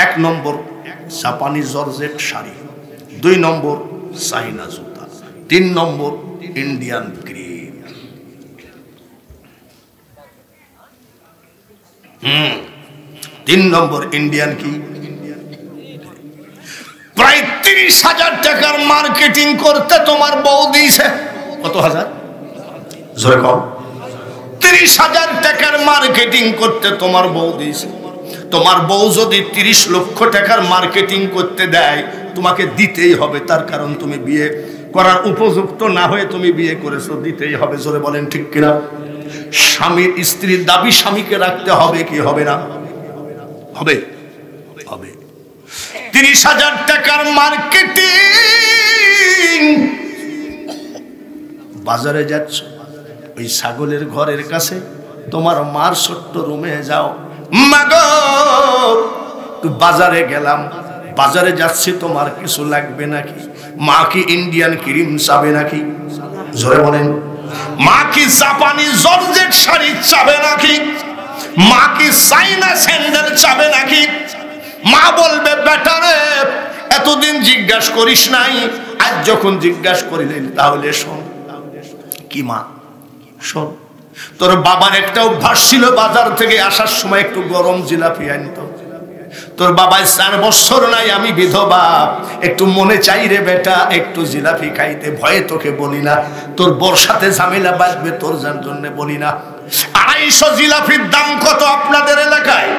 এক নম্বর জাপানি জর্জেট শাড়ি, 2 নম্বর চাইনা জুতা, 3 নম্বর ইন্ডিয়ান ক্রিম। 3 নম্বর ইন্ডিয়ান কি? প্রায় 30,000 টাকার মার্কেটিং করতে তোমার বউ দিয়েছে। কত হাজার? জোরে কম। 30,000 টাকার মার্কেটিং করতে তোমার বউ দিয়েছে। তোমার বউ যদি 30 লক্ষ টাকার মার্কেটিং করতে দেয়, তোমাকে দিতেই হবে। তার কারণ তুমি বিয়ে করার উপযুক্ত না হয়ে তুমি বিয়ে করেছো, দিতেই হবে। জোরে বলেন ঠিক কিনা? স্বামীর স্ত্রীর দাবি স্বামীকে রাখতে হবে কি হবে না? হবে, হবে। 30,000 টাকার মার্কেটিং। বাজারে যাচ্ছ, ওই ছাগলের ঘরের কাছে তোমার মার ছোট্ট রুমে যাও, মা গো একটু বাজারে গেলাম, বাজারে যাচ্ছি, তোমার কিছু লাগবে নাকি? মা কি ইন্ডিয়ান ক্রিম চাবে নাকি? জোরে বলেন। মা কি জাপানি জর্জেট শাড়ি চাবে নাকি? মা কি চাইনা স্যান্ডেল চাবে নাকি? মা বলবে বেটা রে, এতদিন জিজ্ঞাসা করিস নাই, আজ যখন জিজ্ঞাসা করিলেন তাহলে শোন। কি মা? শোন, তোর বাবার একটা অভ্যাস ছিল, বাজার থেকে আসার সময় একটু গরম জিলাপি আনতো। তোর বাবায় 4 বছর নাই, আমি বিধবা, একটু মনে চাই রে বেটা একটু জিলাপি খাইতে। ভয়ে তোকে বলি না, তোর বর সাথে ঝামেলা বাঁচবে, তোর জন্য বলি না। 250 জিলাপির দাম কত আপনাদের এলাকায়?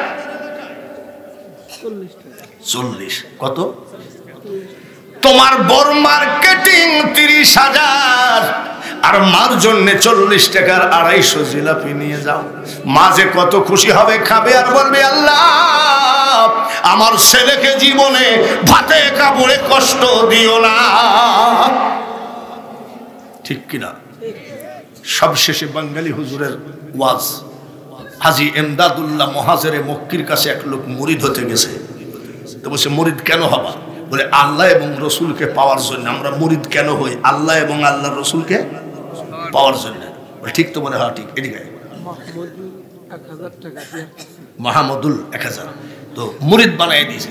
40। কত? তোমার বর মার্কেটিং 30,000, আর মার জন্য 40 টাকার 250 জিলাপি নিয়ে যাও। মা যে কত খুশি হবে, খাবে আর বলবে আল্লাহ আমার ছেলেকে জীবনে ভাতে কাপড়ে কষ্ট দিও না। ঠিক কিনা? সবশেষে বাঙালি হুজুরের ওয়াজ, হাজী এমদাদুল্লাহ মহাজেরে মক্কির কাছে এক লোক মুরিদ হতে গেছে। তো বলছে মুরিদ কেন হবা? বলে আল্লাহ এবং রসুলকে পাওয়ার জন্য। আমরা মুরিদ কেন হই? আল্লাহ এবং আল্লাহর রসুলকে পাওয়ার জন্য। ঠিক তো? বলে হ্যাঁ ঠিক। এদিকে মাহমুদুল 1000 তো মুরিদ বানাই দিয়েছে।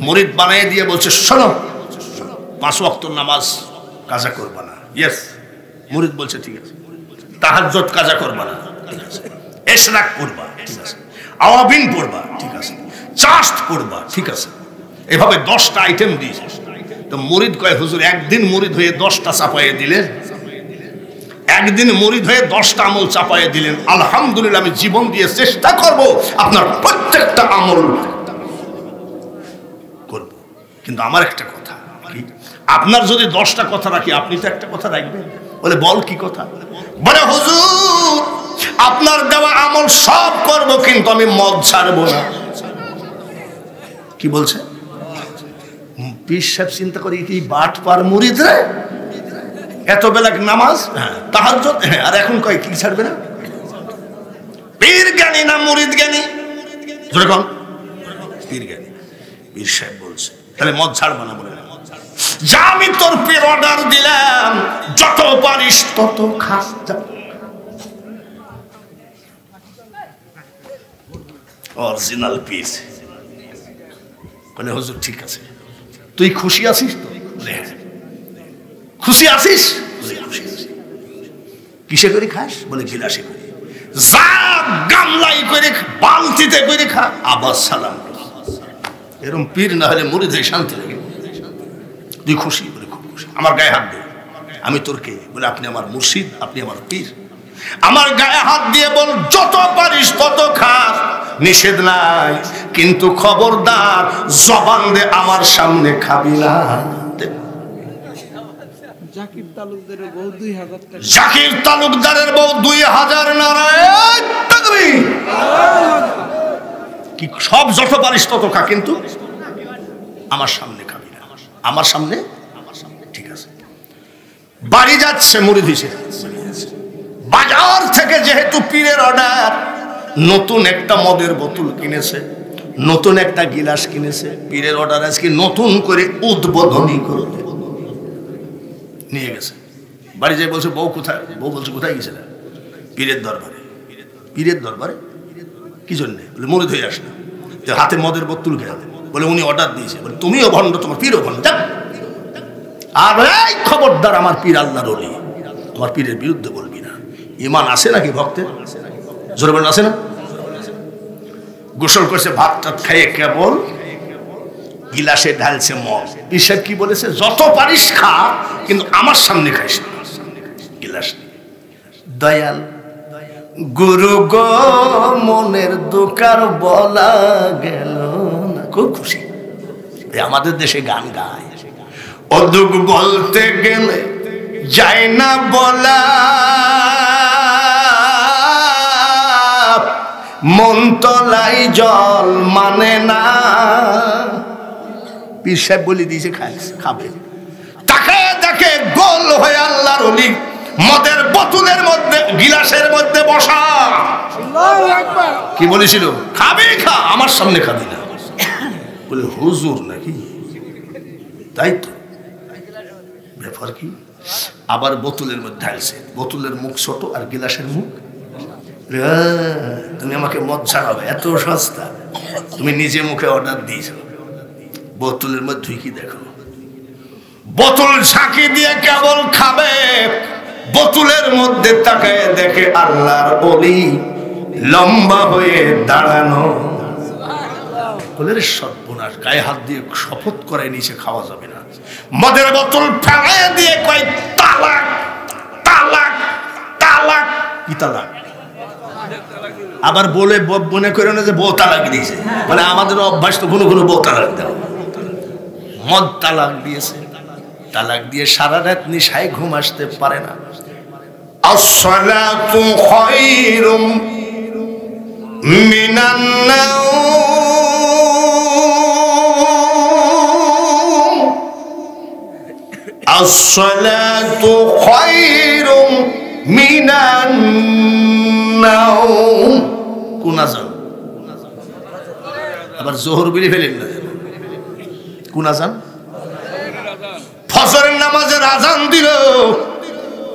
মুরিদ বানাই দিয়ে বলছে শোনো, 5 ওয়াক্ত নামাজ কাজা করবা না। ইয়েস। মুরিদ বলছে ঠিক আছে। তাহাজ্জুদ কাজা করবা না, ঠিক আছে। ইশরাক পড়বা, ঠিক আছে। আওয়াবিন পড়বা, ঠিক আছে। চাস্ত পড়বা, ঠিক আছে। এভাবে 10টা আইটেম দিয়েছে। তো মুরিদ কয় হুজুর একদিন মুরিদ হয়ে 10টা চাপাইয়ে দিলেন, একদিন মুরিদ হয়ে 10টা আমল চাপাইয়ে দিলেন। আলহামদুলিল্লাহ, আমি জীবন দিয়ে চেষ্টা করব আপনার প্রত্যেকটা আমল করব। কিন্তু আমার একটা কথা কি, আপনার যদি 10টা কথা রাখি, আপনি তো একটা কথা রাখবেন। বলে বল কি কথা? বলে হুজুর আপনার দেওয়া আমল সব করব, কিন্তু আমি মদ ছাড়বো না। কি বলছে? পীর সাহেব চিন্তা করি কি বাট পার মুরিদ রে, এত বেলা নামাজ, তাহাজ্জুদ, আর এখন কয় কি ছাড়বে না? পীর জ্ঞানী না মুরিদ জ্ঞানী? যেরকম পীর জ্ঞানী। পীর সাহেব বলছে তাহলে মদ ছাড়বে না। বলে যা, আমি তোর পীর অর্ডার দিলাম, যত পারিস তত খাস। অরিজিনাল পীর বলে হুজুর ঠিক আছে, তুই খুশি আছিস তো? খুশি আছিস? বলে খুশি আছি। কিসে করে খাস? বলে গিলাসে করে। যা গামলাই করে, বালতিতে করে খা, আবার সালাম। এরকম পীর না হলে মুরিদ হয়ে শান্তি লাগে। তুই খুশি? বলে খুব খুশি। আমার গায়ে হাত দে। আমি তোর কে? বলে আপনি আমার মুর্শিদ, আপনি আমার পীর। আমার গায়ে হাত দিয়ে বল যত পারিস তত খাস, নিষেধ নাই, কিন্তু খবরদার জবান দে আমার সামনে খাবি না। জাকির তালুকদারের বউ 2000 টাকা। জাকির তালুকদারের বউ 2000। নারায়ণ তাকবীর। কি সব যত পারিস তত খা, কিন্তু আমার সামনে খাবি না। আমার সামনে, ঠিক আছে। বাড়ি যাচ্ছে মুরিদ হিসেবে, বাজার থেকে যেহেতু পীরের অর্ডার, নতুন একটা মদের বোতল কিনেছে, নতুন একটা গিলাস কিনেছে। পীরের অর্ডার আজকে নতুন করে উদ্বোধনী করবে, নিয়ে গেছে। বাড়ি যাই বলছে বউ কোথায়? বউ বলছে কোথায় গেছিল? পীরের দরবারে। পীরের দরবারে কি জন্যে? বলে মুরিদ হয়ে আসলাম। হাতে মদের বোতল খেয়ে বলে উনি অর্ডার দিয়েছে, বলে তুমিও ভণ্ড, তোমার পীরও ভণ্ড। আর এই খবরদার, আমার পীর আল্লাহর ওলি, আমার পীরের বিরুদ্ধে বলবি না। ইমান আছে নাকি ভক্তের? জোরে বলেন আছে না? গোসল করছে, ভাত টাত খাইয়ে কেবল গিলাসে ঢালছে মদ। ঈশ্বর কি বলেছে? যত পারিস খা, কিন্তু আমার সামনে খাইস না। গিলাস দয়াল গুরু গো মনের দোকার বলা গেল না। খুব খুশি। আমাদের দেশে গান গায়, অদুক বলতে গেলে যায় না বলা, মন তলাই জল মানে না। পীর সাহেব বলে দিয়েছে খাবে, তাকে দেখে গোল হয়ে আল্লাহর ওলি মদের বোতলের মধ্যে, গিলাসের মধ্যে বসা। কি বলেছিল? খাবি খা, আমার সামনে খাবি না। বলে হুজুর নাকি? তাই তো, ব্যাপার কি? আবার বোতলের মধ্যে ঢালছে, বোতলের মুখ ছোট আর গিলাসের মুখ। তুমি আমাকে মদ ছাড়াবে, এত সস্তা? তুমি নিজে মুখে অর্ডার দিয়েছ। বোতলের মধ্যে কি দেখো, বোতল ঝাঁকি দিয়ে কেবল খাবে, বোতলের মধ্যে তাকায় দেখে আল্লাহর ওলি লম্বা হয়ে দাঁড়ানো। বলে সর্বনাশ, গায়ে হাত দিয়ে শপথ করে নিচে খাওয়া যাবে না। মদের বোতল ফেলে দিয়ে কয় তালাক তালাক তালাক। কি তালাক? আবার বলে মনে করে না যে বউ তালাক দিয়েছে, মানে আমাদের অভ্যাস তো কোনো কোনো বউ তালাক দেওয়া। মদ তালাক দিয়েছে, তালাক দিয়ে সারা রাত নিশায় ঘুম আসতে পারে না। আসসালাতু খায়রুম মিনান নাওম, আসসালাতু খায়রুম মিনান নাওম। কোন আজান? আবার জোহর বিলি ফেলেন না। কোন আজান? ফজরের নামাজের আজান দিল,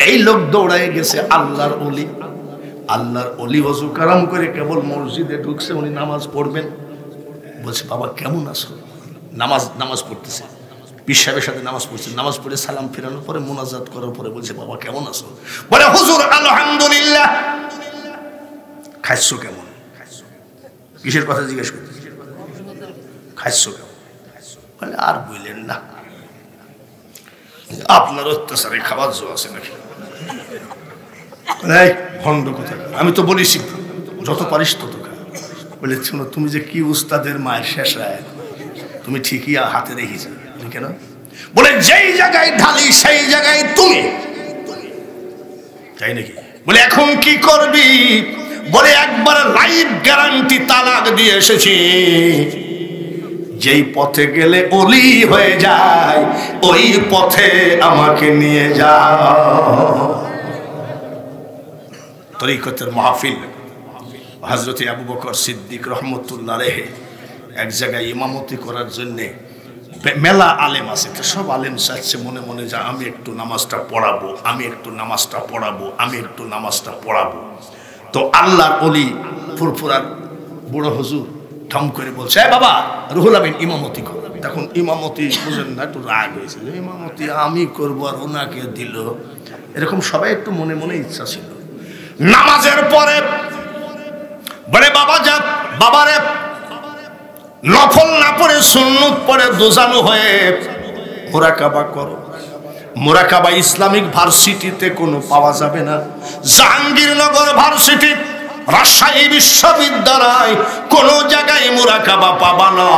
এই লোক দৌড়ায় গেছে আল্লাহর ওলি। আল্লাহর ওলি ওযু কারাম করে কেবল মসজিদে ঢুকছে, উনি নামাজ পড়বেন। বলছে বাবা কেমন আছো? নামাজ পড়তেছে, পীর সাহেবের সাথে নামাজ পড়ছে। নামাজ পড়ে সালাম ফেরানোর পরে মোনাজাত করার পরে বলছে বাবা কেমন আছো? বলে হুজুর আলহামদুলিল্লাহ। খাইছো কেমন? কিসের কথা জিজ্ঞেস করতে? খাইছো কেমন? বলে আর বললেন না, আপনার অত্যাচারে খাবার জো আছে নাকি? ভণ্ড কোথায়? আমি তো বলিছি যত পারিস তত খা। বলে শোনো, তুমি যে কি উস্তাদের মায়ের শেষ রায়, তুমি ঠিকই হাতে রেখেছ। কেন? বলে যেই জায়গায় ঢালি সেই জায়গায় তুমি। তাই নাকি? বলে এখন কি করবি? বলে একবার লাইফ গ্যারান্টি তালাক দিয়ে এসেছি, যেই পথে গেলে অলি হয়ে যায় ওই পথে আমাকে নিয়ে যাও। তরিকতের মাহফিল, হযরত আবু বকর সিদ্দিক রহমতুল্লাহ আলাইহি এক জায়গায় ইমামতি করার জন্যে, মেলা আলেম আছে, সব আলেম চাচ্ছে মনে মনে যা আমি একটু নামাজটা পড়াবো, আমি একটু নামাজটা পড়াবো, আমি একটু নামাজটা পড়াবো। তো আল্লাহর ওলি ফুরফুরার বুড়ো হুজুর ঠম করে বলছে বাবা রুহুল আমিন ইমামতি করো। তখন ইমামতি বুঝেন না, একটু রাগ হয়েছে, ইমামতি আমি করবো আর ওনাকে দিল, এরকম সবাই একটু মনে মনে ইচ্ছা ছিল। নামাজের পরে বলে বাবা যা, বাবারে নফল না পড়ে সুন্নত পড়ে দোজানো হয়ে মুরাকাবা করো। মুরাকাবা ইসলামিক ভার্সিটিতে কোনো পাওয়া যাবে না। জাহাঙ্গীরনগর ভার্সিটি, রাজশাহী বিশ্ববিদ্যালয়, কোন জায়গায় মুরাকাবা পাবা না।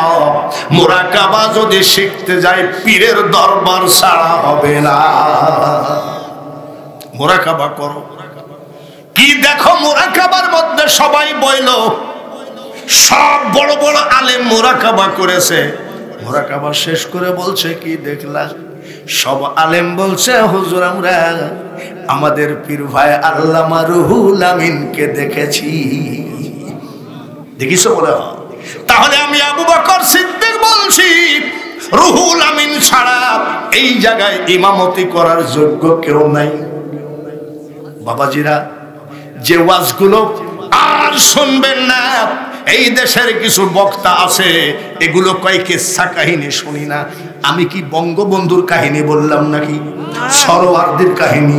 মুরাকাবা যদি শিখতে যায় পীরের দরবার ছাড়া হবে না। মুরাকাবা করো। কি দেখো মুরাকাবার মধ্যে সবাই বইল, সব বড় বড় আলেম মুরাকাবা করেছে। মুরাকাবা শেষ করে বলছে কি দেখলা? সব আলেম বলছে হুজুর আমরা আমাদের পীর ভাই আল্লামা রুহুল আমিনকে দেখেছি। দেখিছো? বলে তাহলে আমি আবু বকর সিদ্দিক বলছি রুহুল আমিন ছাড়া এই জায়গায় ইমামতি করার যোগ্য কেউ নাই। বাবাজিরা, যে ওয়াজগুলো আর শুনবেন না, এই দেশের কিছু বক্তা আছে এগুলো কয় কিসসা কাহিনী শুনি না। আমি কি বঙ্গবন্ধুর কাহিনী বললাম নাকি, সরোয়ারদের কাহিনী,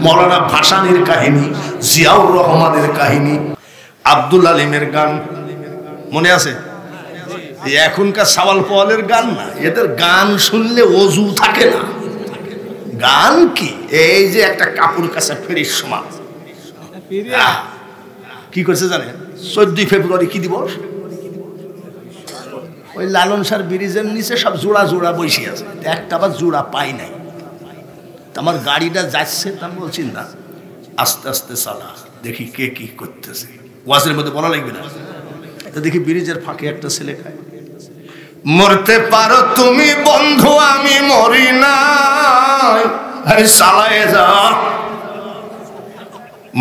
মৌলানা ভাসানীর কাহিনী, জিয়াউর রহমানের কাহিনী, আব্দুল আলিমের গান মনে আছে? এখনকার সাওয়াল পাওয়ালের গান না, এদের গান শুনলে অজু থাকে না। গান কি, এই যে একটা কাপড় কাছে ফেরির সমান কি করছে জানেন? 14 ফেব্রুয়ারি কি দিবস? ওই লালন শাহ ব্রিজের নিচে সব জোড়া জোড়া বসে আছে, একটা আবার জোড়া পাই নাই। আমার গাড়িটা যাচ্ছে, তা বলছি না আস্তে আস্তে চালা, দেখি কে কি করতেছে। ওয়াজের মধ্যে বলা লাগবে না, তো দেখি ব্রিজের ফাঁকে একটা ছেলে খায়। মরতে পারো তুমি বন্ধু, আমি মরি না, আরে চালায়ে যা।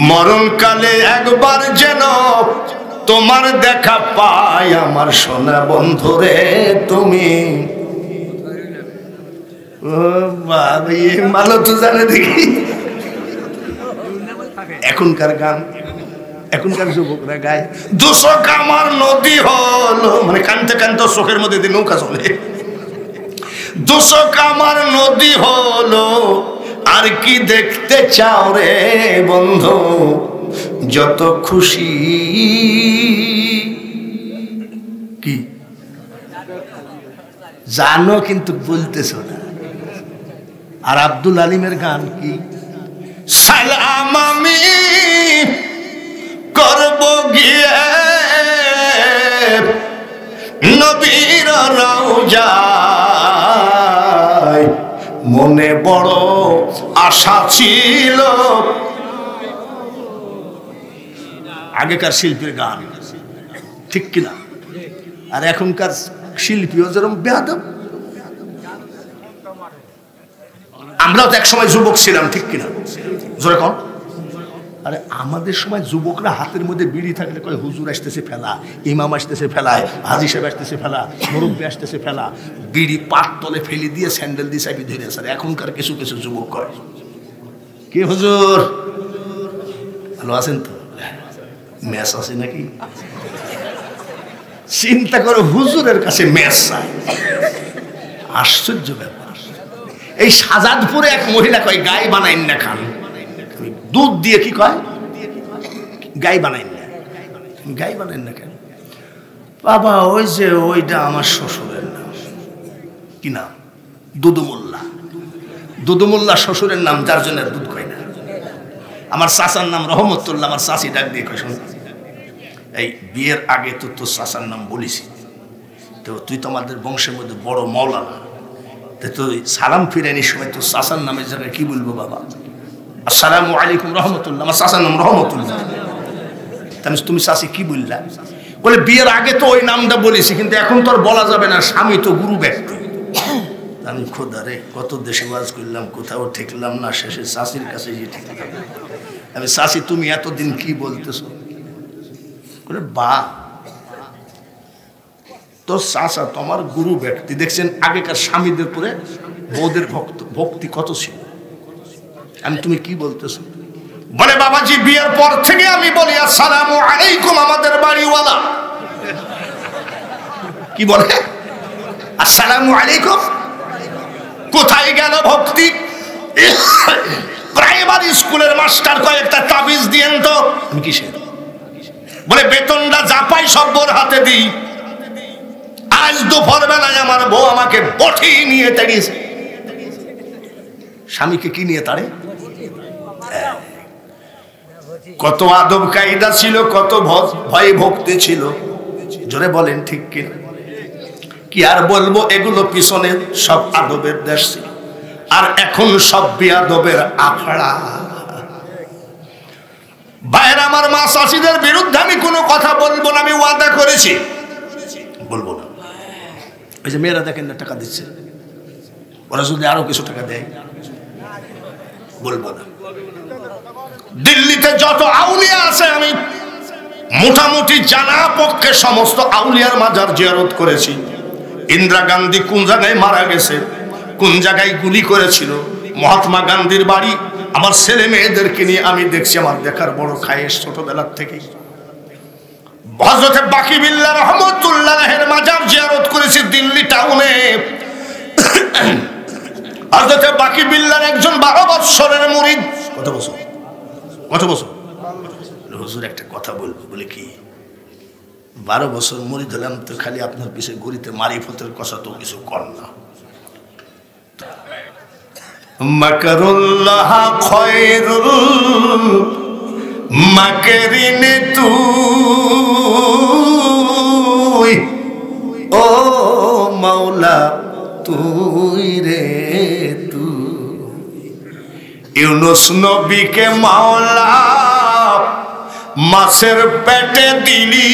মরণকালে একবার যেন তোমার দেখা পাই, আমার সোনা বন্ধু রে তুমি। ও বাবা, ভালো তো জানে দেখি। এখনকার গান, এখনকার যুবকরা গায় 200 কামার নদী হলো, মানে কানতে কানতে চোখের মধ্যে দিয়ে নৌকা চলে। 200 কামার নদী হলো, আর কি দেখতে চাও রে বন্ধু, যত খুশি কি জানো কিন্তু বলতেছো না। আর আব্দুল আলিমের গান কি, সালাম আমি করব গিয়ে নবীর রওজায়, মনে বড় আশা ছিল। আগেকার শিল্পীর গান ঠিক কিনা? আর এখনকার শিল্পীও যেরকম বেয়াদব। আমরাও তো এক সময় যুবক ছিলাম, ঠিক কিনা? জোরে কম। আরে আমাদের সময় যুবকরা হাতের মধ্যে বিড়ি থাকলে কয় হুজুর আসতেছে ফেলা, ইমাম আসতেছে ফেলায়, হাজি সাহেব আসতেছে ফেলা, মুরব্বী আসতেছে ফেলা, বিড়ি পাট তলে ফেলে দিয়ে স্যান্ডেল দিয়ে চাপি ধরে আসে। এখনকার কিছু কিছু যুবক কয় কি হুজুর ভালো আছেন তো, ম্যাচ আছে নাকি? চিন্তা করো, হুজুরের কাছে ম্যাচ চাই, আশ্চর্য ব্যাপার। এই সাজাদপুরে এক মহিলা কয় গাই বানাইন না খান, দুধ দিয়ে কি কয় গাই বানাইন না, গাই বানাইন না কেন? বাবা ওই যে ওইটা আমার শ্বশুরের নাম, কি নাম? দুদু মোল্লা। দুদু মোল্লা শ্বশুরের নাম, যার জন্য দুধ কয় না। আমার চাচার নাম রহমতুল্লাহ, আমার চাচি ডাক দিয়ে কয়, শোন এই বিয়ের আগে তো তোর চাচার নাম বলিস, তো তুই তো আমাদের বংশের মধ্যে বড় মৌলানা, তো সালাম ফিরানির সময় তোর চাচার নামের জায়গায় কি বলবো বাবা? আসসালামু আলাইকুম রহমতুল্লাহ, আমার চাচার নাম রহমতুল্লাহ। তাহলে তুমি চাচি কি বললা? বলে বিয়ের আগে তো ওই নামটা বলেছি, কিন্তু এখন তো আর বলা যাবে না, স্বামী তো গুরু ব্যক্তি। আমি খোদা রে, কত দেশে ওয়াজ করলাম, কোথাও ঠেকলাম না, শেষে চাচির কাছে গিয়ে ঠেকলাম। আমি চাচি তুমি এতদিন কি বলতেছ? বলে বা তো চাচা তোমার গুরু ব্যক্তি। দেখছেন আগেকার স্বামীদের পরে বউদের ভক্তি কত ছিল। আমি তুমি কি বলতেছো? বলে বাবাজি বিয়ের পর থেকে আমি বলি আসসালামু আলাইকুম আমাদের বাড়িওয়ালা। কি বলে আসসালামু আলাইকুম? কোথায় গেল ভক্তি? প্রাইমারি স্কুলের মাস্টার কয়েকটা তাবিজ দিয়েন তো। আমি কিসের? বলে বেতনটা যা পাই সব বোর হাতে দিই। আজ দুপুর বেলায় আমার বউ আমাকে বটি নিয়ে তাড়িয়েছে। স্বামীকে কি নিয়ে তাড়ে? কত আদব কায়দা ছিল, কত ভয় ভক্তি ছিল, জোরে বলেন ঠিক কিনা? কি আর বলবো, এগুলো পিছনে সব আদবের দেশ ছিল, আর এখন সব বেয়াদবের আখড়া। ভাইয়ের আমার, মা চাষিদের বিরুদ্ধে আমি কোনো কথা বলবো না, আমি ওয়াদা করেছি বলবো না। ওই যে মেয়েরা দেখেন না টাকা দিচ্ছে, ওরা যদি আরো কিছু টাকা দেয় বলবো না। দিল্লিতে যত আউলিয়া আছে আমি মোটামুটি জানা পক্ষে সমস্ত আউলিয়ার মাজার জিয়ারত করেছি। ইন্দিরা গান্ধী কোন জায়গায় মারা গেছে, কোন জায়গায় গুলি করেছিল, মহাত্মা গান্ধীর বাড়ি, আমার ছেলে মেয়েদেরকে নিয়ে আমি দেখছি। আমার দেখার বড় খায়েশ ছোটবেলার থেকে। হযরত বাকিবিল্লাহ রহমাতুল্লাহের মাজার জিয়ারত করেছি দিল্লি টাউনে। হযরত বাকিবিল্লাহর একজন 12 বছরের মুরিদ। কত বছর? হুজুর একটা কথা বলবো। বলে কি? 12 বছর মুরিদ হলাম তো খালি আপনার পিছে ঘুরিতে মারিফতের কথা তো কিছু কর না। মাকরুল্লাহ খায়রুল মাকরিন তুই, ও মাওলা তুই রে তুই। ইউনুস নবীকে মাওলা মাছের পেটে দিলি,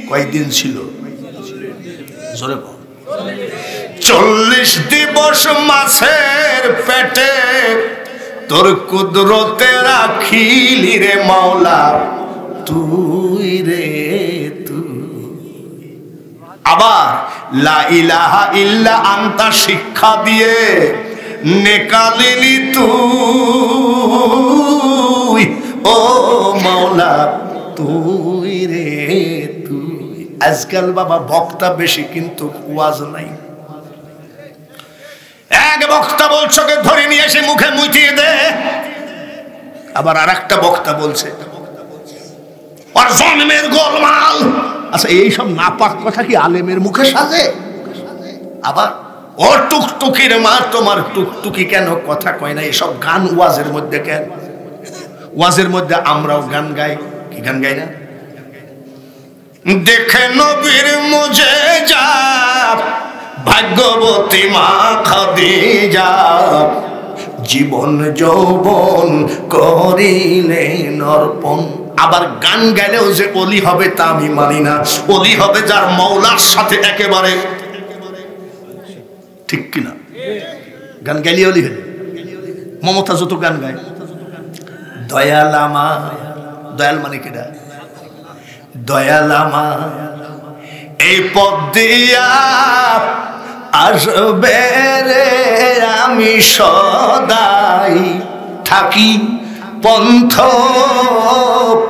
কয়দিন ছিল? জোরে বল। 40 দিবস মাছের পেটে তোর কুদরতে রাখিলি রে মাওলা তুই রে তুই। আবার লা ইলাহা ইল্লা আনতা শিক্ষা দিয়ে নেকালিলি তুই, ও মাওলা তুই রে তুই। আজকাল বাবা বক্তা বেশি কিন্তু ওয়াজ নাই। এক বক্তা বলছে ধরে নিয়ে এসে মুখে মুছিয়ে দে, আবার আর একটা বক্তা বলছে ওর জন্মের গোলমাল। আচ্ছা এইসব নাপাক কথা কি আলেমের মুখে সাজে? আবার ও টুকটুকির মা তোমার টুকটুকি কেন কথা কয় না? এসব গান ওয়াজের মধ্যে কেন? ওয়াজের মধ্যে আমরাও গান গাই, কি গান গাই না? দেখে নবীর মুজেজা ভাগ্যবতী মা খাদিজা জীবন যৌবন করিলেন অর্পণ। আবার গান গাইলেও যে ওলি হবে তা আমি মানি না। ওলি হবে যার মওলার সাথে একেবারে, ঠিক কিনা? গান গাইলে ওলি হলে মমতা যত গান গায় দয়াল আমার, দয়াল মানে কেডা? দয়াল আমার এই পথ দিয়া আসবে রে, আমি সদাই থাকি পন্থ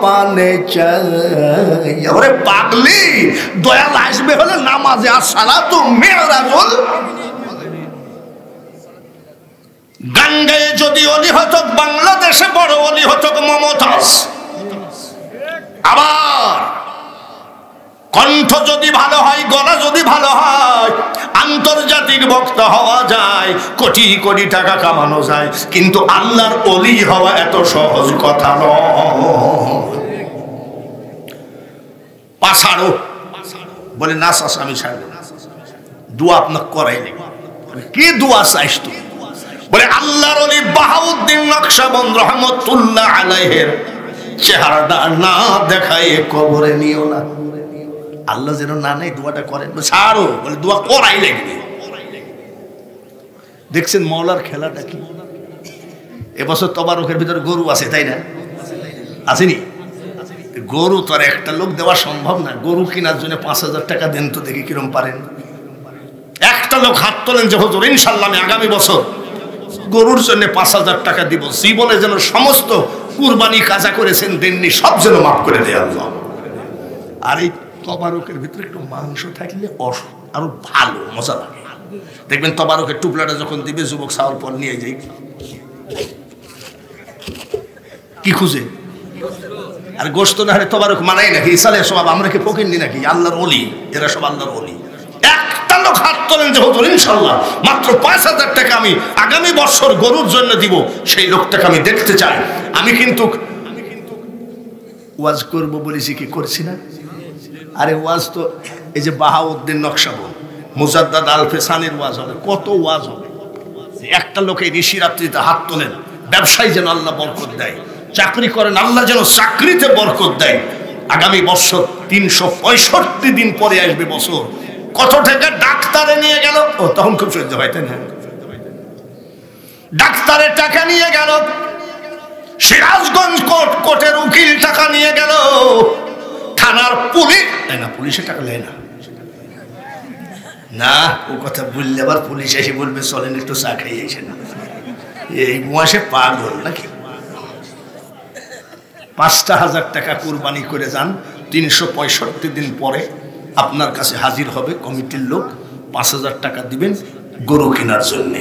পানে চাই। ওরে পাগলি, দয়াল আসবে হলে নামাজে আর সালাতু মেরাজুল। গান গায়ে যদি অলি হতো বাংলাদেশে বড় অলি হতো মমতাজ। আবার কণ্ঠ যদি ভালো হয়, গলা যদি ভালো হয়, আন্তর্জাতিক বক্তা হওয়া যায়, কোটি কোটি টাকা কামানো যায়, কিন্তু আল্লাহর ওলি হওয়া এত সহজ কথা নয়। পাছাড়ো বলে না চাষ আমি ছাড়বো, দোয়া আপনাকে করাই নেই। কি দোয়া চাইস তুই? বলে আল্লাহর ওলি বাহাউদ্দিন নকশবন্দ রহমতুল্লাহ আলাইহির চেহারাটা না দেখায় কবরে নিও না। আল্লাহ যেন না নেই দোয়াটা করেন। ছাড়ো বলে দোয়া করাই লাগবে। দেখছেন মওলার খেলাটা কি? এবছর তবারকের ভিতরে গরু আছে, তাই না? আসেনি? গরু তো আর একটা লোক দেওয়া সম্ভব না। গরু কেনার জন্য 5,000 টাকা দেন তো দেখি কিরম পারেন। একটা লোক হাত তোলেন যে হুজুর ইনশাআল্লাহ আমি আগামী বছর গরুর জন্য 5,000 টাকা দিব, জীবনে যেন সমস্ত কুরবানি কাজা করেছেন দেননি সব যেন মাফ করে দেয় আল্লাহ। আর এই তবারকের ভিতরে একটু মাংস থাকলে আরো ভালো মজা লাগে। দেখবেন তবারকের টুকলাটা যখন দিবে যুবক চাওয়ার পর নিয়ে যাই কি খুঁজে, আর গোস্ত না হলে তবারক মানাই নাকি? ইসালে সব আমরা কি ফকিরনি নাকি? আল্লাহর ওলি, এরা সব আল্লাহর ওলি। একটা লোক হাত তোলেন যে হুজুর ইনশাআল্লাহ মাত্র 5,000 টাকা আমি আগামী বছর গরুর জন্য দিব, সেই লোকটাকে আমি দেখতে চাই। আমি কিন্তু ওয়াজ করবো বলেছি, কি করছি না? আরে ওয়াজ তো এই যে বাহাউদ্দিন নকশবন্দ, মুজাদ্দাদ আল-ফেসানির ওয়াজ হবে, কত ওয়াজ হবে। একটা লোকে ঋষি রাত্রিতে হাত তোলেন, ব্যবসায়ী যেন আল্লাহ বরকত দেয়, চাকরি করেন আল্লাহ যেন চাকরিতে বরকত দেয়। আগামী বছর 365 দিন পরে আসবে বছর। কত টাকা ডাক্তারে নিয়ে গেল, ও তখন খুব সহ্য হয়, তাই না? ডাক্তারের টাকা নিয়ে গেল, সিরাজগঞ্জ কোর্টের উকিল টাকা নিয়ে গেল, থানার পুলিশ না, পুলিশের টাকা নেয় না। না ও কথা বললে আবার পুলিশ এসে বলবে চলেন একটু চা খাইয়েছে না, এই মাসে পাগল নাকি? 5,000 টাকা কুরবানি করে যান, 365 দিন পরে আপনার কাছে হাজির হবে কমিটির লোক, 5,000 টাকা দিবেন গরু কেনার জন্যে।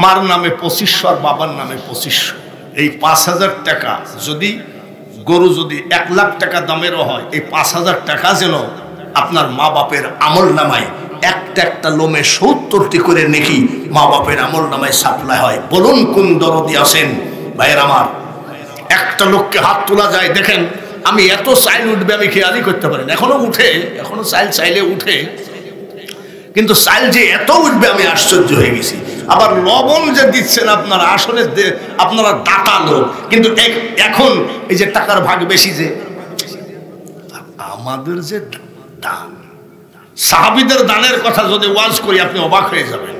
মার নামে 2500 আর বাবার নামে 2500। এই 5,000 টাকা যদি গরু যদি 1 লাখ টাকা দামেরও হয়, এই 5,000 টাকা যেন আপনার মা বাপের আমল নামায় একটা লোমে 70টি করে নেকি মা বাপের আমল নামায় সাপ্লাই হয়। বলুন কোন দরদি আছেন ভাইয়ের আমার? একটা লোককে হাত তোলা যায়, দেখেন আমি এত চাইল উঠবে আমি খেয়ালই করতে পারি না, এখনো উঠে, এখনো চাইলে উঠে, কিন্তু চাইল যে এত উঠবে আমি আশ্চর্য হয়ে গেছি। আবার লবণ যে দিচ্ছেন আপনারা, আসলে আপনারা দাতা লোক, কিন্তু এখন এই যে টাকার ভাগ বেশি, যে আমাদের যে দান, সাহাবীদের দানের কথা যদি ওয়াজ করি আপনি অবাক হয়ে যাবেন।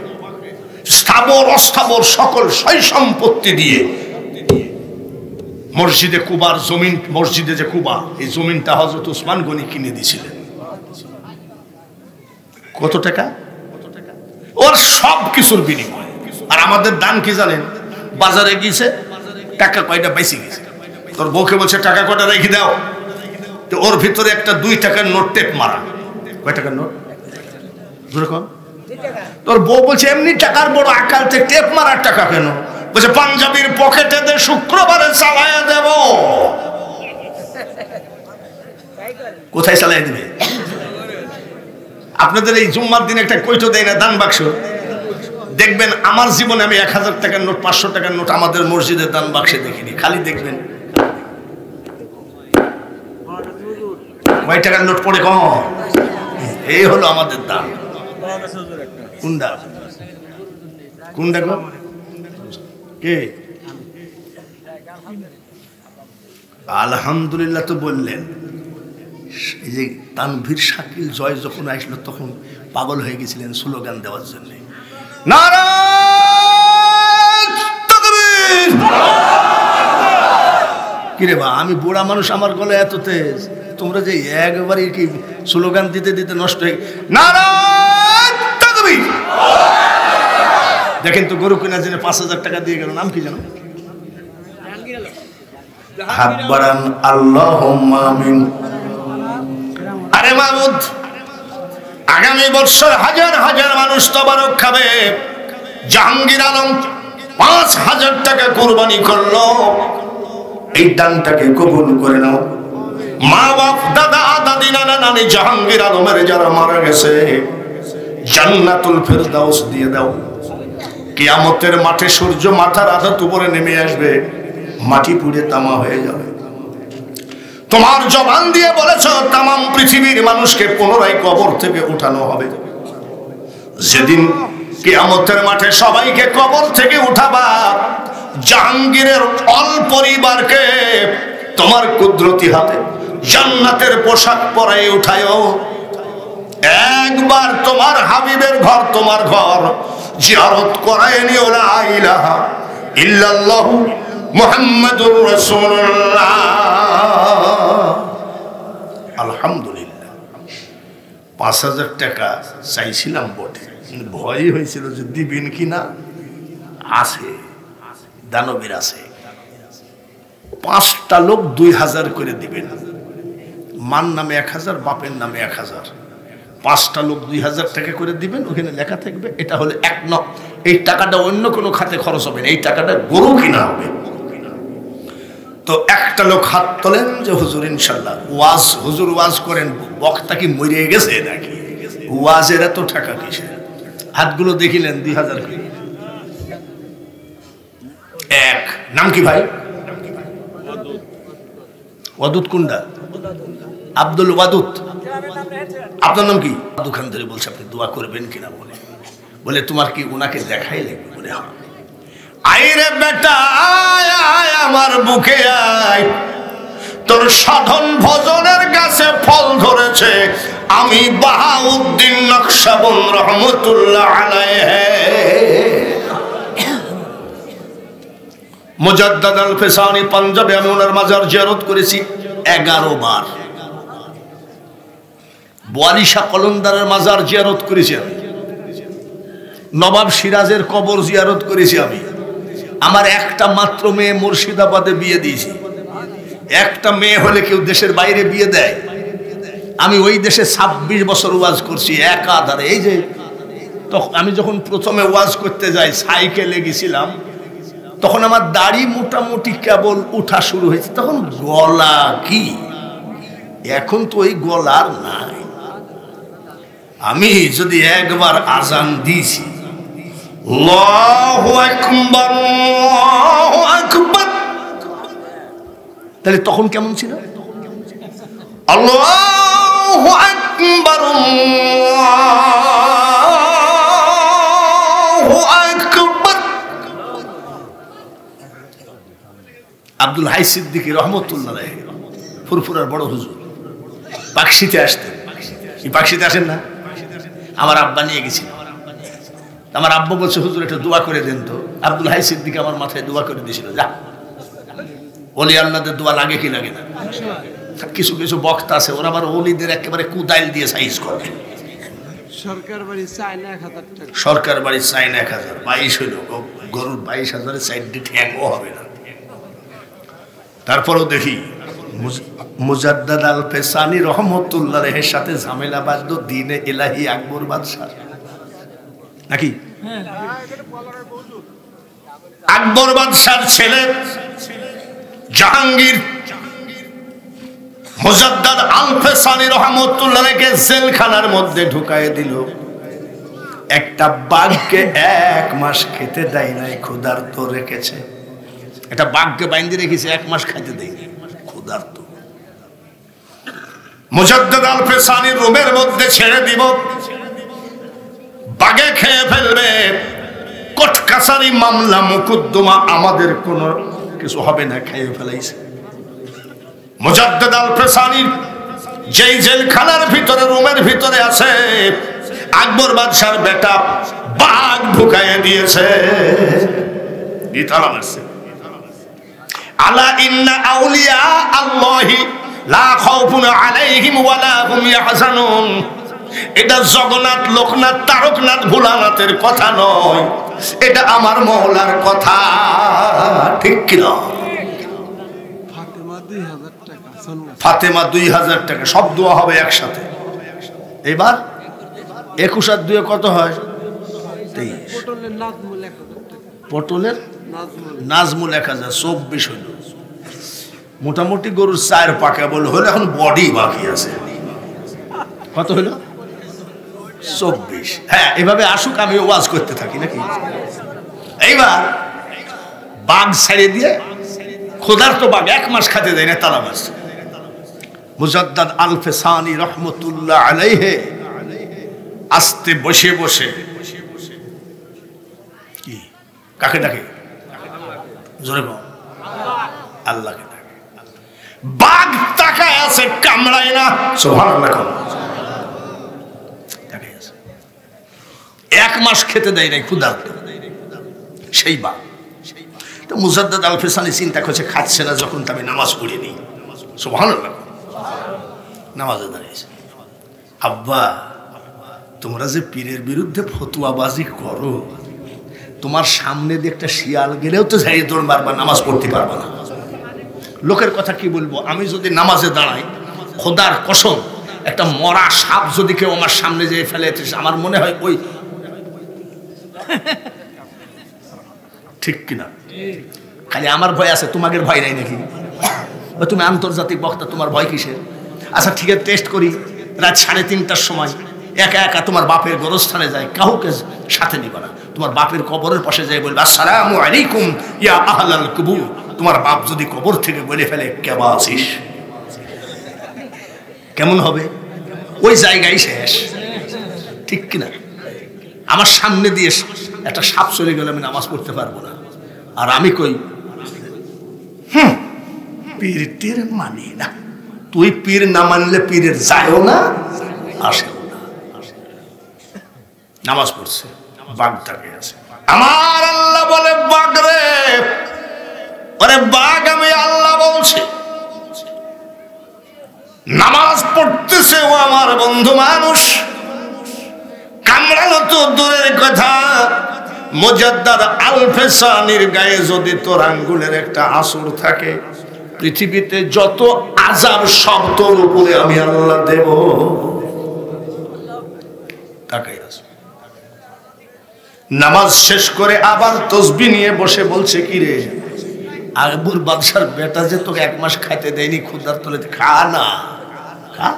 স্থাবর অস্থাবর সকল সয় সম্পত্তি দিয়ে মসজিদে কুবার জমিন, মসজিদে যে কুবা, এই জমিনটা হযরত উসমান গনি কিনে দিয়েছিলেন। কত টাকা? ওর সব কিছুর বিনিময়। আর আমাদের দান কি জানেন? বাজারে গিয়েছে, টাকা কয়টা বেশি গেছে, তোর বউকে বলছে টাকা কয়টা রেখে দাও, তো ওর ভিতরে একটা 2 টাকার নোট টেপ মারা। কয় টাকার নোট? তোর বউ বলছে এমনি টাকার বড় আকালতে টেপ মারার টাকা কেন? বলছে পাঞ্জাবির পকেটে দে, শুক্রবারে চালাইয়া দেব। কোথায় চালাই দিবে? আপনাদের এই জুম্মার দিন একটা কইটো দেয় না দান বাক্স? দেখবেন আমার জীবনে আমি 1000 টাকার নোট, 500 টাকার নোট আমাদের মসজিদের দান বাক্সে দেখিনি। খালি দেখবেন কয় টাকার নোট পড়ে কম। এই হলো আমাদের দান। কোনটা কোনটা গো? কে? আলহামদুলিল্লাহ তো বললেন। এই যে তানভীর শাকিল জয় যখন আসলো তখন পাগল হয়ে গেছিলেন স্লোগান দেওয়ার জন্য। কিরে বা, আমি বুড়া মানুষ, আমার গলে এত তেজ, তোমরা যে একবারই কি স্লোগান দিতে দিতে নষ্ট হয়ে। দেখেন তো গরু কেনার জন্য 5,000 টাকা দিয়ে গেল, নাম কি জানো? হাব্বারান আল্লাহুম্মা আমিন। আরে মাহমুদ, আগামী বছর হাজার হাজার মানুষ তবারক খাবে। জাহাঙ্গীর আলম 5,000 টাকা কোরবানি করলো, এই দানটাকে কবুল করে নাও। মা বাপ, দাদা দাদি, নানা নানি জাহাঙ্গীর আলমের যারা মারা গেছে জান্নাতুল ফেরদাউস দিয়ে দাও। কিয়ামতের মাঠে সূর্য মাথার আধা উপরে নেমে আসবে, মাটি পুড়ে তামা হয়ে যাবে। তোমার জবান দিয়ে বলেছ তামাম পৃথিবীর মানুষকে পুনরায় কবর থেকে উঠানো হবে। যেদিন কিয়ামতের মাঠে সবাইকে কবর থেকে উঠাবা, জাহাঙ্গীরের অল পরিবারকে তোমার কুদরতি হাতে জান্নাতের পোশাক পরাই উঠায়ও। একবার তোমার হাবিবের ঘর, তোমার ঘর জিয়ারত করায় নিও। লা ইলাহা ইল্লাল্লাহু মুহাম্মাদুর রাসূলুল্লাহ। আলহামদুলিল্লাহ। 5,000 টাকা চাইছিলাম বটে, ভয় হয়েছিল যে দিবেন কিনা। আছে, দানবীর আছে। 5টা লোক 2,000 করে দিবেন। মার নামে 1,000, বাপের নামে 1,000। 5টা লোক 2,000 টাকা করে দিবেন। ওখানে লেখা থাকবে এটা হলো 1 নক। এই টাকাটা অন্য কোনো খাতে খরচ হবে না, এই টাকাটা গরু কিনা হবে। তো একটা লোক হাত তোলেন যে হুজুর ইনশাল্লাহ ওয়াজ, হুজুর ওয়াজ করেন, বক্তা কি মরে গেছে নাকি? ওয়াজের এত টাকা কিসে? হাতগুলো দেখিলেন 2,000 করে। এক নাম কি ভাই? ওয়াদুদ কুন্ডা, আব্দুল ওয়াদুদ। আপনার নাম কি? দোকান ধরে বলছে আপনি দোয়া করবেন কিনা, বলে তোমার কি ওনাকে দেখাই লাগবে? বলে হ্যাঁ। আইরে বেটা আয় আয় আমার বুকে আয়, তোর সাধন ভজনের গাছে ফল ধরেছে। আমি বাহাউদ্দিন নকশবন্দ রহমতুল্লাহ আলাইহি মুজাদ্দাদ আল ফিসানি পাঞ্জাবে আমি ওনার মাজার জিয়ারত করেছি 11 বার। বোয়ালি শাহ কলন্দারের মাজার জিয়ারত করেছি আমি। নবাব সিরাজের কবর জিয়ারত করেছি আমি। আমার একটা মাত্র মেয়ে মুর্শিদাবাদে বিয়ে দিয়েছি। একটা মেয়ে হলে কেউ দেশের বাইরে বিয়ে দেয়? আমি ওই দেশে 26 বছর ওয়াজ করছি একাধারে। এই যে তখন আমি যখন প্রথমে ওয়াজ করতে যাই সাইকেলে গেছিলাম, তখন আমার দাড়ি মোটামুটি কেবল উঠা শুরু হয়েছে। তখন গলা কি, এখন তো ওই গলার নাই। আমি যদি একবার আজান দিয়েছি আল্লাহু আকবার আল্লাহু আকবার, তাহলে তখন কেমন ছিল? আল্লাহু আকবার আল্লাহু আকবার। আব্দুল হাই সিদ্দিকী রহমতুল্লাহ আলাইহি ফুরফুরার বড় হুজুর পাকশিতে আসতেন। এই পাকশিতে আসেন না? আমার আব্বা নিয়ে গেছিল। আমার আব্বা বলছে হুজুর একটা দোয়া করে দেন তো। আব্দুল হাই সিদ্দিকী আমার মাথায় দোয়া করে দিয়েছিল। যা, ওলি আল্লাহদের দোয়া লাগে কি লাগে না? কিছু কিছু বক্তা আছে ওরা আবার ওলিদের একেবারে কুদাইল দিয়ে সাইজ করে। সরকার বাড়ি চায় না 1000 টাকা, সরকার বাড়ি চায় না 1000, 22 হইল গরুর 22,000 সাইডে ঠ্যাংও হবে না। তারপরেও দেখি মুজাদ্দাদ আল ফেসানি রহমতুল্লাহ এর সাথে ঝামেলা বাঁধলো দিনে ইলাহি আকবর বাদশাহ নাকি? আকবর বাদশার ছেলে জাহাঙ্গীর মুজাদ্দাদ আল ফেসানি রহমতুল্লাহকে জেলখানার মধ্যে ঢুকায় দিল। একটা বাঘকে 1 মাস খেতে দেয় নাই, ক্ষুধার্ত রেখেছে। একটা বাঘকে বাইন্ধে রেখেছে, 1 মাস খাইতে দেয়নি, ক্ষুধার্ত। মুজাদ্দাদ আল ফেসানি রুমের মধ্যে ছেড়ে দিব, বাঘে খেয়ে ফেলবে, কোর্ট কাছারি মামলা মুকদ্দমা আমাদের কোনো কিছু হবে না, খেয়ে ফেলাইছে। মুজাদ্দাদ আল ফেসানি যেই জেলখানার ভিতরে রুমের ভিতরে আছে, আকবর বাদশার বেটা বাঘ ঢুকাইয়ে দিয়েছে। দিতালাম আছে আলা ইন্না আউলিয়া আল্লাহি লা খাউফুন আলাইহিম ওয়ালা হুম ইয়াহজানুন। এটা জগন্নাথ, লোকনাথ, তারকনাথ, ভোলানাথের কথা নয়, এটা আমার মওলার কথা, ঠিক কি না? ফাতেমা 2000 টাকা, সব দোয়া হবে একসাথে। এবার 21 আর 2 কত হয়? 23। পটলের নাজমুল 1000, 24 হইল। মোটামুটি গরুর 4 পাকা বল হলো, এখন বডি বাকি আছে। কত হইল? 24। হ্যাঁ, এভাবে আসুক, আমি ওয়াজ করতে থাকি নাকি? এইবার বাঘ ছেড়ে দিয়ে, খোদার তো বাঘ 1 মাস খাতে দেয় না, তালা মাস। মুজাদ্দাদ আল ফেসানি রহমতুল্লাহ আলাইহি আস্তে বসে বসে কি কাকে ডাকে? জোরে বল, আল্লাহকে ডাকে। বাঘ তাকায় আছে, কামড়ায় না, সুবহানাল্লাহ। তাকায় আছে, 1 মাস খেতে দেয় নাই, ক্ষুধার্ত সেই বাঘ। তো মুজাদ্দাদ আল ফেসানি চিন্তা করছে, খাচ্ছে না যখন, আমি নামাজ পড়ে নিই। সুবহানাল্লাহ। নামাজে দাঁড়িয়েছে। আব্বা, তোমরা যে পীরের বিরুদ্ধে ফতুয়াবাজি করো, তোমার সামনে দিয়ে একটা শিয়াল গেলেও তো যাই দৌড় মারবা, নামাজ পড়তে পারবা না। লোকের কথা কি বলবো? আমি যদি নামাজে দাঁড়াই, খোদার কসম, একটা মরা সাপ যদি কেউ আমার সামনে যেয়ে ফেলে, আমার মনে হয় ওই, ঠিক কিনা? খালি আমার ভয় আছে, তোমাদের ভয় নাই নাকি? তুমি আন্তর্জাতিক বক্তা, তোমার ভয় কিসের? আচ্ছা ঠিক আছে, টেস্ট করি। রাত 3:30টার সময় একা একা তোমার বাপের গোরস্থানে যায়, কাউকে সাথে নিবা না, তোমার বাপের কবরের পাশে যায় বলবে আসসালামু আলাইকুম ইয়া আহলাল কুবুর। তোমার বাপ যদি কবর থেকে বলে ফেলে কেবা আছিস, কেমন হবে? ওই জায়গায় শেষ, ঠিক কিনা? আমার সামনে দিয়ে একটা সাপ চলে গেলে আমি নামাজ পড়তে পারবো না। আর আমি কই, পীর তীর মানি না। তুই পীর না মানলে পীরের যায়ও না, আসেও না। নামাজ পড়ছে, বাঘ তাকিয়ে আছে। আমার আল্লাহ বলে, বাঘ রে, ওরে বাঘ, আমি আল্লাহ বলছি, নামাজ পড়তেছে ও আমার বন্ধু মানুষ, কামড়ানো তো দূরের কথা, মুজাদ্দাদ আল-ফেসানির গায়ে যদি তোর আঙ্গুলের একটা আসর থাকে, পৃথিবীতে যত আযাব সব তোর উপরে আমি আল্লাহ দেব। তাকাই আছে। নামাজ শেষ করে আবার তসবিহ নিয়ে বসে বলছে, কি রে আকবর বাদশার বেটা যে তোকে 1 মাস খাইতে দেয়নি, ক্ষুধার তলে খা না, খা।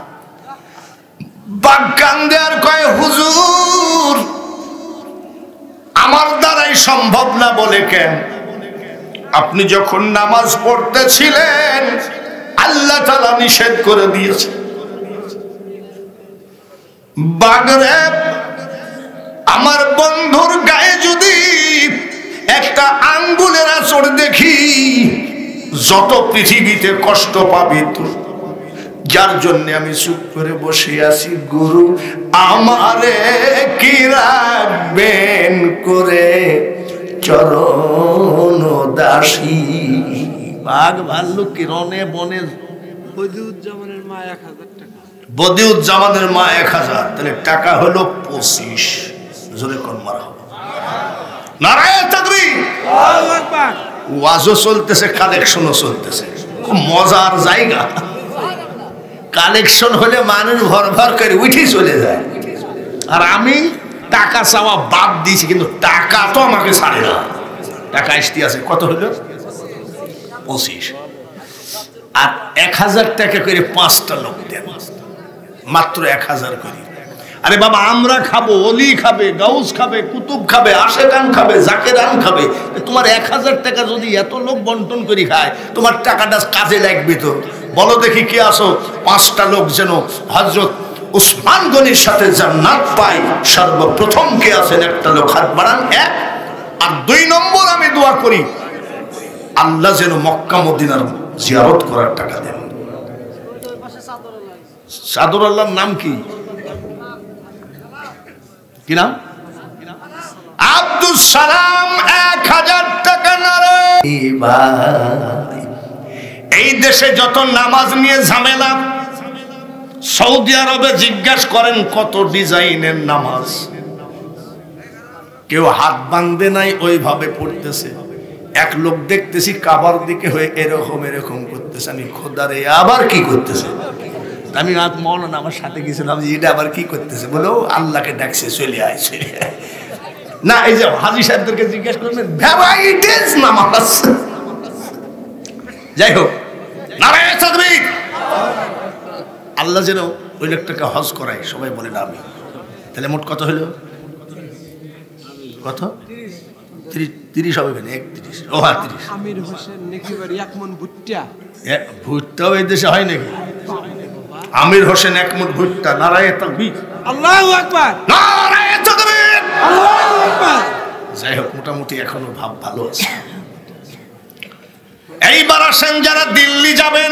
বাগান্দে আর কয়, হুজুর আমার দ্বারাই সম্ভব না। বলে কেন? আপনি যখন নামাজ পড়তেছিলেন আল্লাহ তাআলা নিষেধ করে দিয়েছে। বাগরে আমার বন্ধুর গায়ে যদি একটা আঙ্গুলের আঁচড় দেখি, যত পৃথিবীতে কষ্ট পাবি তো, যার জন্য আমি চুপ করে বসে আছি। গুরু আমারে কি রাখবেন করে চরণ দাসী। বাঘ ভাল্লুক কিরণে বনে। বদিউজ্জামানের মা 1000 টাকা। বদিউজ্জামানের মা 1000, তাহলে টাকা হলো 25। জোরে কোন মারা হবে। নারায়ে তাকবীর, আল্লাহু আকবার। ওয়াজও চলতেছে, কালেকশনও চলতেছে। খুব মজার জায়গা। কালেকশন হলে মানুষ ভর ভর করে উঠে চলে যায়, আর আমি টাকা চাওয়া বাদ দিয়েছি, কিন্তু টাকা তো আমাকে ছাড়ে না। টাকা আসতে আছে, কত হলো? 25। আর 1000 টাকা করে 5টা লোক দেন, মাত্র 1000 করে। আরে বাবা, আমরা খাবো, অলি খাবে, গাউস খাবে, কুতুব খাবে, আশেকান খাবে, জাকেরান খাবে। তোমার 1000 টাকা যদি এত লোক বন্টন করে খায়, তোমার টাকাটা কাজে লাগবে তো। বলো দেখি কে আসো 5টা লোক যেন হযরত উসমান গনির সাথে জান্নাত পায়। সর্বপ্রথম কে আছেন? একটা লোক হাত বাড়ান। 1 আর 2 নম্বর আমি দোয়া করি, আল্লাহ যেন মক্কা মদিনার জিয়ারত করার টাকা দেন। সাদর আল্লাহর নাম কি? কি নাম? আব্দুল সালাম। 1000 টাকা নারে। এই দেশে যত নামাজ নিয়ে ঝামেলা, সৌদি আরবে জিজ্ঞাসা করেন কত ডিজাইনের নামাজ। কেউ হাত বাঁধে নাই, ওইভাবে পড়তেছে। এক লোক দেখতেছি কাবার দিকে হয়ে এরকম এরকম করতেছে। আমি খোদারে আবার কি করতেছে? আমি মৌলানা আমার সাথে গেছিলাম, এটা আবার কি করতেছে? বলো আল্লাহকে ডাকছে, চলে আইছে না। এই যে হাজী সাহেবদেরকে জিজ্ঞাসা করবেন, ভ্যারাইটিস নামাজ। যাই হোক, নারায়ে তাকবীর। আল্লাহ যেন ওই লোকটাকে হজ করায়। সবাই বলেন আমি। তাহলে মোট কত হলো? কত? 30 হবে না? 31। ও হ্যাঁ, 30। আমির হোসেন নেকিবাড়ি 1 মণ ভুট্টা। ভুট্টাও এই দেশে হয় নাকি? আমির হোসেন 1 মুঠ ভুট্টা। নারায়ে তাকবীর, আল্লাহু আকবার, নারায়ে তাকবীর, আল্লাহু আকবার। যাই হোক, মোটামুটি এখনো ভাব ভালো আছে। এইবার আসেন যারা দিল্লি যাবেন,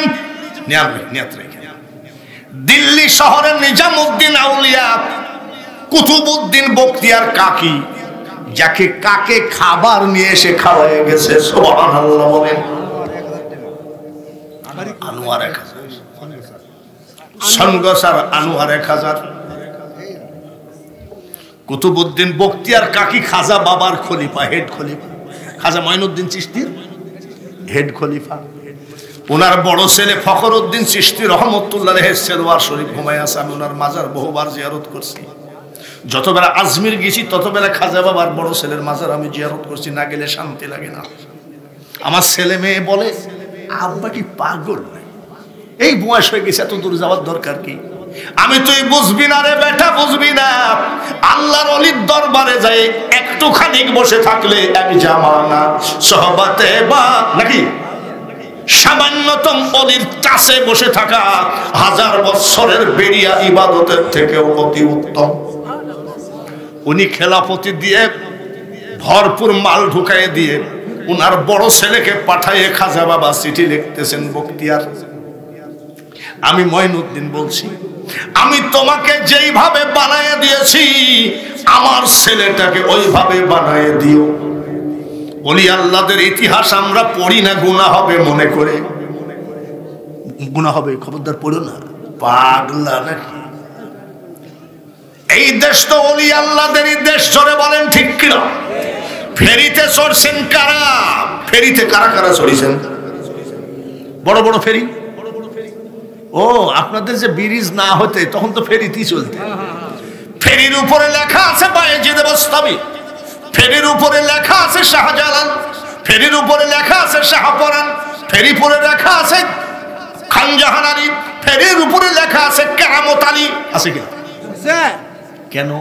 নিয়ত রেখে। দিল্লি শহরের নিজামউদ্দিন আউলিয়া কুতুবউদ্দিন বখতিয়ার কাকি, যাকে কাকে খাবার নিয়ে এসে খাওয়ায় গেছে। সুবহানাল্লাহ বলেন। আনোয়ার 1000, সনগসার আনোয়ার 1000। কুতুবউদ্দিন বখতিয়ার কাকি খাজা বাবার খলিফা, হেড খলিফা। খাজা মঈনুদ্দিন চিশতির হেড খলিফা। ওনার বড় ছেলে ফখরউদ্দিন চিশতি রহমতুল্লাহ আলাইহি সেরওয়ার শরীফ ঘুমায় আছে। আমি ওনার মাজার বহুবার জিয়ারত করছি। যতবেলা আজমির গেছি ততবেলা খাজা বাবার বড় ছেলের মাজার আমি জিয়ারত করছি। না গেলে শান্তি লাগে না। আমার ছেলে মেয়ে বলে, আব্বা কি পাগল? এই বয়স হয়ে গেছে, এত দূর যাওয়ার দরকার কি? আমি, তুই বুঝবি না রে বেটা, বুঝবি না। আল্লাহর ওলির দরবারে যাই একটুখানি বসে থাকলে এক জামানা সহবতে বা নাকি সামান্যতম অলির কাছে বসে থাকা 1000 বছরের বেরিয়া ইবাদতের থেকেও অতি উত্তম। উনি খেলাফতি দিয়ে ভরপুর মাল ঢুকাই দিয়ে উনার বড় ছেলেকে পাঠাইয়ে খাজা বাবা চিঠি লিখতেছেন, বখতিয়ার, আমি মঈনুদ্দিন বলছি, আমি তোমাকে যেইভাবে বানায় দিয়েছি আমার ছেলেটাকে ওইভাবে বানায় দিও। ওলি আল্লাহদের ইতিহাস আমরা পড়ি না, গুনাহ হবে মনে করে। গুনাহ হবে, খবরদার পড়ো না, পাগলা নাকি? এই দেশ তো ওলি আল্লাহদেরই দেশ, জোরে বলেন ঠিক কিনা? ফেরিতে চড়ছেন কারা? ফেরিতে কারা কারা চড়িছেন? বড় বড় ফেরি। ও আপনাদের যে ব্রিজ না হতে তখন তো ফেরিতেই চলতে। ফেরির উপরে লেখা আছে বায়েজিদ বোস্তামি, ফেরির উপরে লেখা আছে শাহজালাল, ফেরির উপরে লেখা আছে শাহপরান, ফেরির উপরে লেখা আছে খানজাহান আলী, ফেরির উপরে লেখা আছে কেরামত আলী। আছে কিনা? কেন?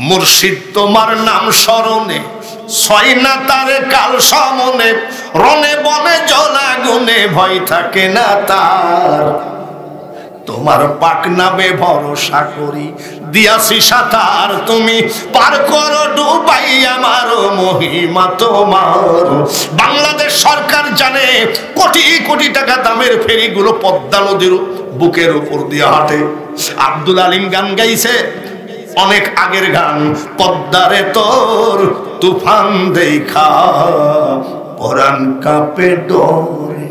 মুর্শিদ তোমার নাম স্মরণে ছয় না তারে কাল সমনে, রনে বনে জলা গুনে ভয় থাকে না তার। তোমার পাক নামে ভরসা করি দিয়াছি সাঁতার, তুমি পার করো ডুবাই আমার মহিমা তোমার। বাংলাদেশ সরকার জানে কোটি কোটি টাকা দামের ফেরিগুলো পদ্মা নদীর বুকের উপর দিয়ে হাঁটে। আব্দুল আলিম গান গাইছে, অনেক আগের গান, পদ্মারে তোর তুফান দেখা পরাণ কাঁপে ডরে।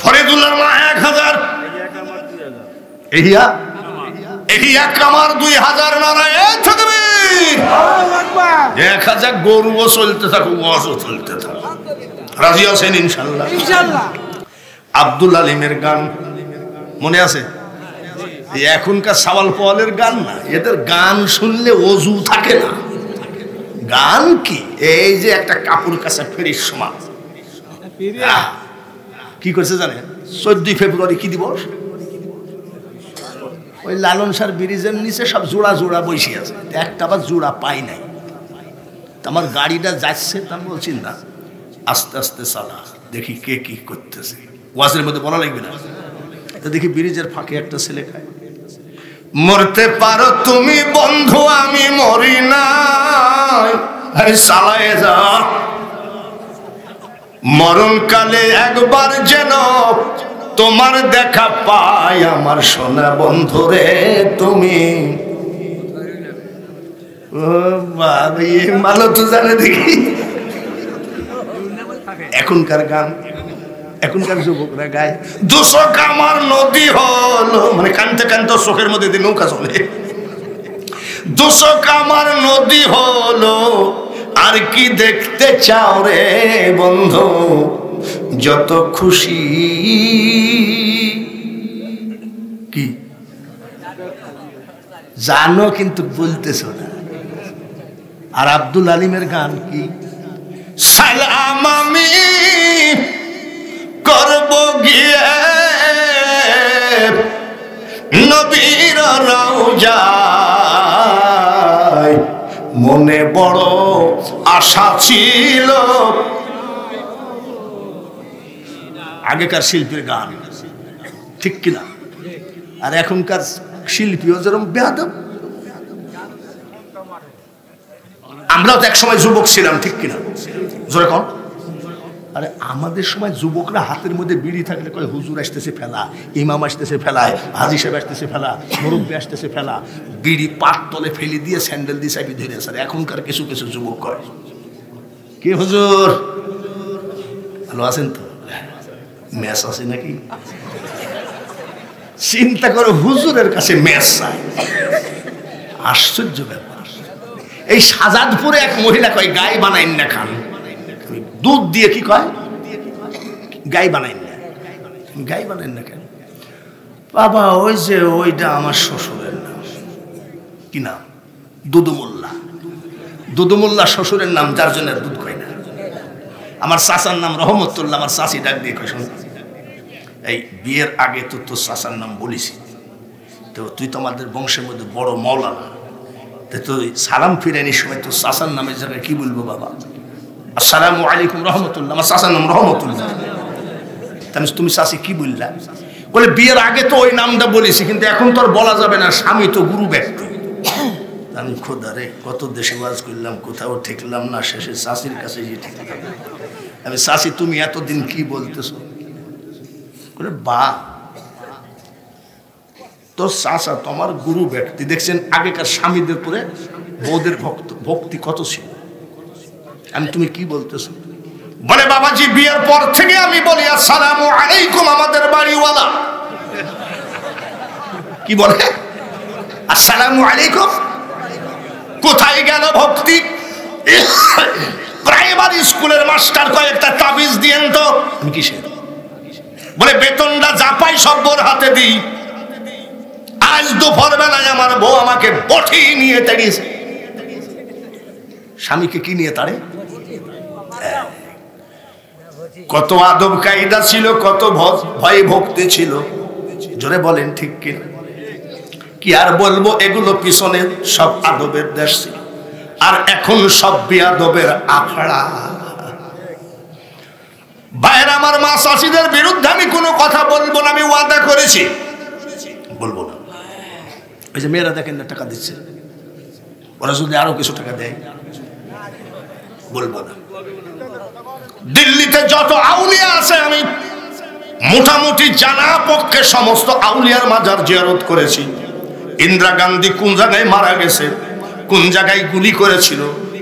ফরিদুল্লাহর মা 1000, এহিয়া এহিয়া কামার 2000 নারায় তাকবীর। 1000 গরুও চলতে থাকুক, ওয়াজও চলতে থাকুক। রাজি আছেন ইনশাআল্লাহ? ইনশাআল্লাহ। আব্দুল আলিমের গান মনে আছে? এখনকার সাওয়াল পোয়ালের গান না, এদের গান শুনলে ওযু থাকে না। গান কি? এই যে একটা কাপড় কাছে ফেরির সময় কি করছে জানেন? 14 ফেব্রুয়ারি কি দিবস? ওই লালন শাহ ব্রিজের নিচে সব জোড়া জোড়া বসে আছে, একটা আবার জোড়া পাই নাই। আমার গাড়িটা যাচ্ছে, তা বলছি না আস্তে আস্তে চালা, দেখি কে কি করতেছে। ওয়াজের মধ্যে বলা লাগবে না। দেখি ব্রিজের ফাঁকে একটা ছেলে খায়, মরতে পারো তুমি বন্ধু আমি মরি না, আরে চালায় যা মরণকালে একবার যেন তোমার দেখা পাই আমার সোনা বন্ধু রে তুমি। ও বাবা, মালো তো জানে দেখি। এখনকার গান, এখনকার যুবকরা গায়, দূষক আমার নদী হলো, মানে কানতে কানতে চোখের মধ্যে দিয়ে নৌকা চলে। দূষক আমার নদী হলো, আর কি দেখতে চাও রে বন্ধু, যত খুশি কি জানো কিন্তু বলতেছ না। আর আব্দুল আলিমের গান কি? সালাম আমি করব গিয়ে নবীর রওজায়, মনে বড় আশা ছিল। আগেকার শিল্পীর গান, ঠিক কিনা? আর এখনকার শিল্পীও যেরকম বেয়াদব। আমরাও তো এক সময় যুবক ছিলাম, ঠিক কিনা? জোরে কম। আরে আমাদের সময় যুবকরা হাতের মধ্যে বিড়ি থাকলে কয় হুজুর আসতেছে ফেলা, ইমাম আসতেছে ফেলায়, হাজি সাহেব আসতেছে ফেলা, মুরব্বী আসতেছে ফেলা, বিড়ি পাট তলে ফেলে দিয়ে স্যান্ডেল দিয়ে চাবি ধরে। স্যার এখনকার কিছু কিছু যুবক কয় কি হুজুর ভালো আছেন তো, ম্যাচ আছে নাকি? চিন্তা করো, হুজুরের কাছে ম্যাচ চাই। আশ্চর্য ব্যাপার। এই সাজাদপুরে এক মহিলা কয় গাই বানাইন না খান, দুধ দিয়ে কি কয় গাই বানাইন না। গাই বানাইন না কেন? বাবা ওই যে ওইটা আমার শ্বশুরের নাম। কি নাম? দুদু মোল্লা। দুদু মোল্লা শ্বশুরের নাম, যার জন্য দুধ খাই না। আমার চাচার নাম রহমতুল্লাহ, আমার চাচি ডাক দিয়ে কয় শোন, এই বিয়ের আগে তো তোর চাচার নাম বলিস, তো তুই তো আমাদের বংশের মধ্যে বড় মৌলানা, তো সালাম ফিরানির সময় তোর চাচার নামের জায়গায় কি বলবো বাবা? আসসালামু আলাইকুম রহমতুল্লাহ, আমার চাচার নাম রহমতুল্লাহ। তাহলে তুমি চাচি কি বললা? বলে বিয়ের আগে তো ওই নামটা বলেছি, কিন্তু এখন তো আর বলা যাবে না, স্বামী তো গুরু ব্যক্তি। আমি খোদা রে, কত দেশে ওয়াজ করলাম, কোথাও ঠেকলাম না, শেষে চাচির কাছে গিয়ে ঠেকলাম। আমি চাচি তুমি এতদিন কি বলতেছো? বলে বা তোর চাচা তোমার গুরু ব্যক্তি। দেখছেন আগেকার স্বামীদের পরে বউদের ভক্তি কত ছিল। আমি তুমি কি বলতেছো? বলে বাবাজি বিয়ের পর থেকে আমি বলি আসসালামু আলাইকুম আমাদের বাড়িওয়ালা। কি বলে? আসসালামু আসসালামু আলাইকুম। কোথায় গেল ভক্তি? প্রাইমারি স্কুলের মাস্টার কয়েকটা তাবিজ দিয়েন তো। আমি কিসের? বলে বেতনটা যা পাই সব বোর হাতে দিই। আজ দুপুর বেলায় আমার বউ আমাকে বটি নিয়ে তাড়িয়েছে। স্বামীকে কি নিয়ে তাড়ে? কত আদব কায়দা ছিল, কত ভয় ভক্তি ছিল, জোরে বলেন ঠিক কিনা? কি আর বলবো, এগুলো পিছনে সব আদবের দেশ ছিল, আর এখন সব বেয়াদবের আখড়া। ভাইয়ের আমার, মা চাষিদের বিরুদ্ধে আমি কোনো কথা বলবো না, আমি ওয়াদা করেছি বলবো না। ওই যে মেয়েরা দেখেন না টাকা দিচ্ছে, ওরা যদি আরো কিছু টাকা দেয় বলবো না। দিল্লিতে যত আউলিয়া আছে আমি মোটামুটি জানা পক্ষে সমস্ত আউলিয়ার মাজার জিয়ারত করেছি। ইন্দিরা গান্ধী কোন জায়গায় মারা গেছে, কোন জায়গায় গুলি করেছিল,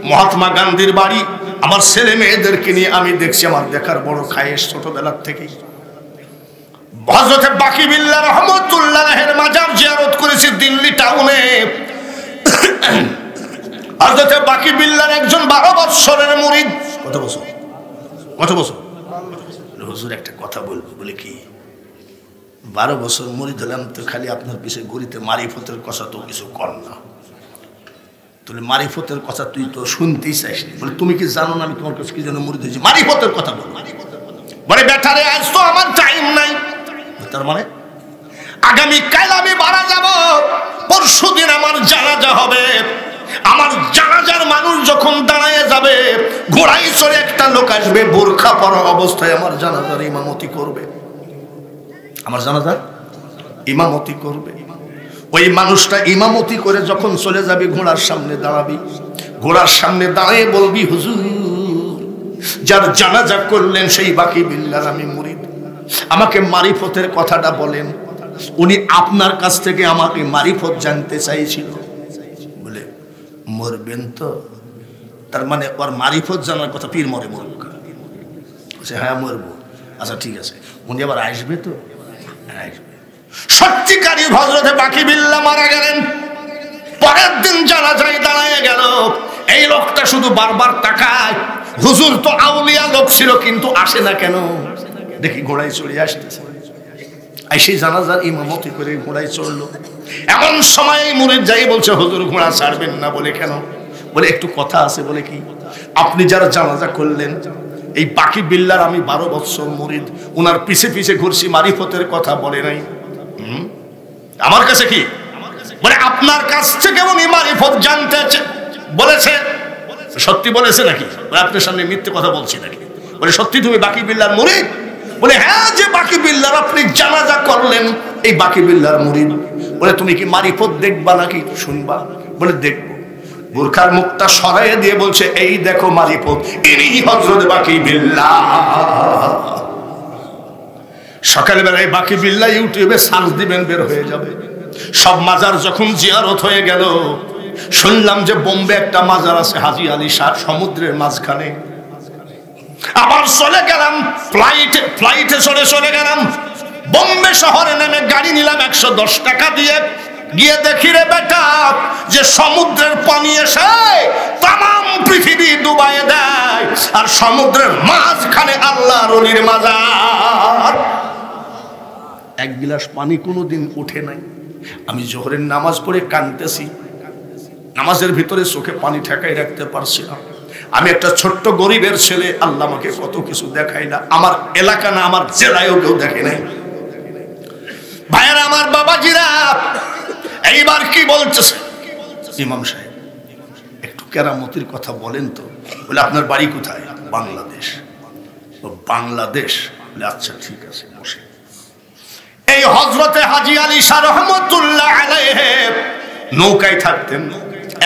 মহাত্মা গান্ধীর বাড়ি আমার ছেলে মেয়েদেরকে নিয়ে আমি দেখছি, আমার দেখার বড় খায়েশ ছোটবেলার থেকেই। হযরতে বাকিবিল্লাহ রহমাতুল্লাহের মাজার জিয়ারত করেছি দিল্লি টাউনে। হযরতে বাকিবিল্লাহর একজন 12 বছরের মুরিদ। কত বছর? কত বছর? হুজুর একটা কথা বলবো। বলে কি? 12 বছর মুরিদ হলাম তো খালি আপনার পিছে ঘুরিতে মারিফতের কথা তো কিছু কর না। তাহলে মারিফতের কথা তুই তো শুনতেই চাইস। বলে তুমি কি জানো না আমি তোমার কাছে কি জন্য মুরিদ হয়েছি? মারিফতের কথা বলো। বলে বেটারে আজ তো আমার টাইম নাই। তার মানে আগামী কাল আমি মারা যাব, পরশুদিন আমার জানাজা হবে। আমার জানাজার মানুষ যখন দাঁড়ায় যাবে, ঘোড়ায় চড়ে একটা লোক আসবে বোরখা পরা অবস্থায় আমার জানাজার ইমামতি করবে। আমার জানাজার ইমামতি করবে। ওই মানুষটা ইমামতি করে যখন চলে যাবে, ঘোড়ার সামনে দাঁড়াবি, ঘোড়ার সামনে দাঁড়িয়ে বলবি, হুজুর যার জানাজা করলেন সেই বাকিবিল্লাহর আমি মুরিদ, আমাকে মারিফতের কথাটা বলেন। উনি আপনার কাছ থেকে আমাকে মারিফত জানতে চাইছিল। বলে মরবেন তো? তার মানে ওর মারিফত জানার কথা, পীর মরে মরব? হ্যাঁ মরবো। আচ্ছা ঠিক আছে, উনি আবার আসবে তো? আসবে। সত্যিকারী হযরতে বাকিবিল্লাহ মারা গেলেন। পরের দিন জানাজায় দাঁড়ায় গেল। এই লোকটা শুধু বারবার তাকায়, হুজুর তো আউলিয়া লোক ছিল কিন্তু আসে না কেন? দেখি ঘোড়ায় চড়ে আসতেছে। সেই জানাজার ইমামতি করে ঘোড়ায় চড়লো। এমন সময় মুরিদ যাই বলছে, হুজুর ঘোড়া ছাড়বেন না। বলে কেন? বলে একটু কথা আছে। বলে কি? আপনি যারা জানাজা করলেন এই বাকিবিল্লাহর আমি 12 বছর মুরিদ, ওনার পিছে পিছে ঘুরছি, মারিফতের কথা বলে নাই। আমার কাছে কি বলে? আপনার কাছ থেকে উনি মারিফত জানতে বলেছে। সত্যি বলেছে নাকি? আপনার সামনে মিথ্যে কথা বলছি নাকি? বলে সত্যি তুমি বাকিবিল্লাহর মুরিদ? বলে হ্যাঁ, যে বাকিবিল্লাহর আপনি জানাজা করলেন এই বাকিবিল্লাহর মুরিদ। বলে তুমি কি মারিফত দেখবা নাকি শুনবা? বলে দেখবো। বোরখার মুখটা সরাইয়ে দিয়ে বলছে, এই দেখো মারিফত, ইনি হযরত বাকিবিল্লাহ। সকালবেলায় বাকিবিল্লাহ ইউটিউবে সার্চ দিবেন, বের হয়ে যাবে। সব মাজার যখন জিয়ারত হয়ে গেল, শুনলাম যে বোম্বে একটা মাজার আছে হাজী আলী শাহ, সমুদ্রের মাঝখানে। আবার চলে গেলাম ফ্লাইটে চলে গেলাম বোম্বে শহরে। নেমে গাড়ি নিলাম 110 টাকা দিয়ে। গিয়ে দেখি রে বেটা, যে সমুদ্রের পানি এসে তাম পৃথিবী ডুবাইয়ে দেয়, আর সমুদ্রের মাঝখানে আল্লাহর ওলির মাজার। এক গিলাস পানি কোনোদিন উঠে নাই। আমি জোহরের নামাজ পড়ে কাঁদতেছি, নামাজের ভিতরে চোখে পানি ঠেকাই রাখতে পারছি না। আমি একটা ছোট্ট গরিবের ছেলে, আল্লাহ আমাকে কত কিছু দেখাই না। আমার এলাকা না, আমার জেলায়ও কেউ দেখে নাই। ভাইয়েরা আমার, বাবাজিরা, এইবার কি বলতেছে ইমাম সাহেব? একটু কেরামতির কথা বলেন তো। বলে আপনার বাড়ি কোথায়? বাংলাদেশ। বাংলাদেশ? বলে আচ্ছা ঠিক আছে, বসে। এই হযরতে হাজী আলী শাহ রহমাতুল্লাহ আলাইহি নৌকায় থাকতেন।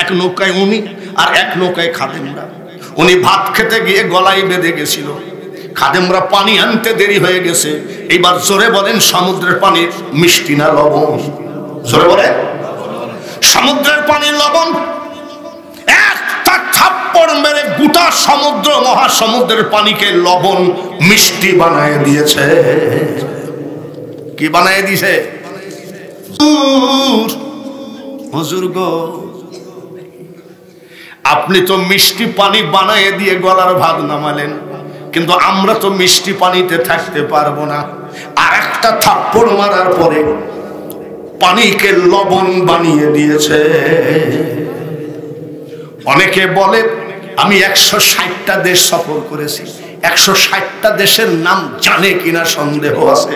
এক নৌকায় উনি আর এক নৌকায় খাদেমরা। উনি ভাত খেতে গিয়ে গলায় বেঁধে গেছিল, খাদেমরা পানি আনতে দেরি হয়ে গেছে। এইবার জোরে বলেন, সমুদ্রের পানি মিষ্টি না লবণ? জোরে বলে, সমুদ্রের পানি লবণ। একটা থাপ্পড় মেরে গোটা সমুদ্র, মহাসমুদ্রের পানিকে লবণ মিষ্টি বানায় দিয়েছে। কি বানায় দিয়েছে? হুজুর গো, আপনি তো মিষ্টি পানি বানায় দিয়ে গলার ভাত নামালেন, কিন্তু আমরা তো মিষ্টি পানিতে থাকতে পারবো না। আর একটা থাপ্পড় মারার পরে পানিকে লবণ বানিয়ে দিয়েছে। অনেকে বলে আমি 160টা দেশ সফর করেছি, 160টা দেশের নাম জানে কিনা সন্দেহ আছে।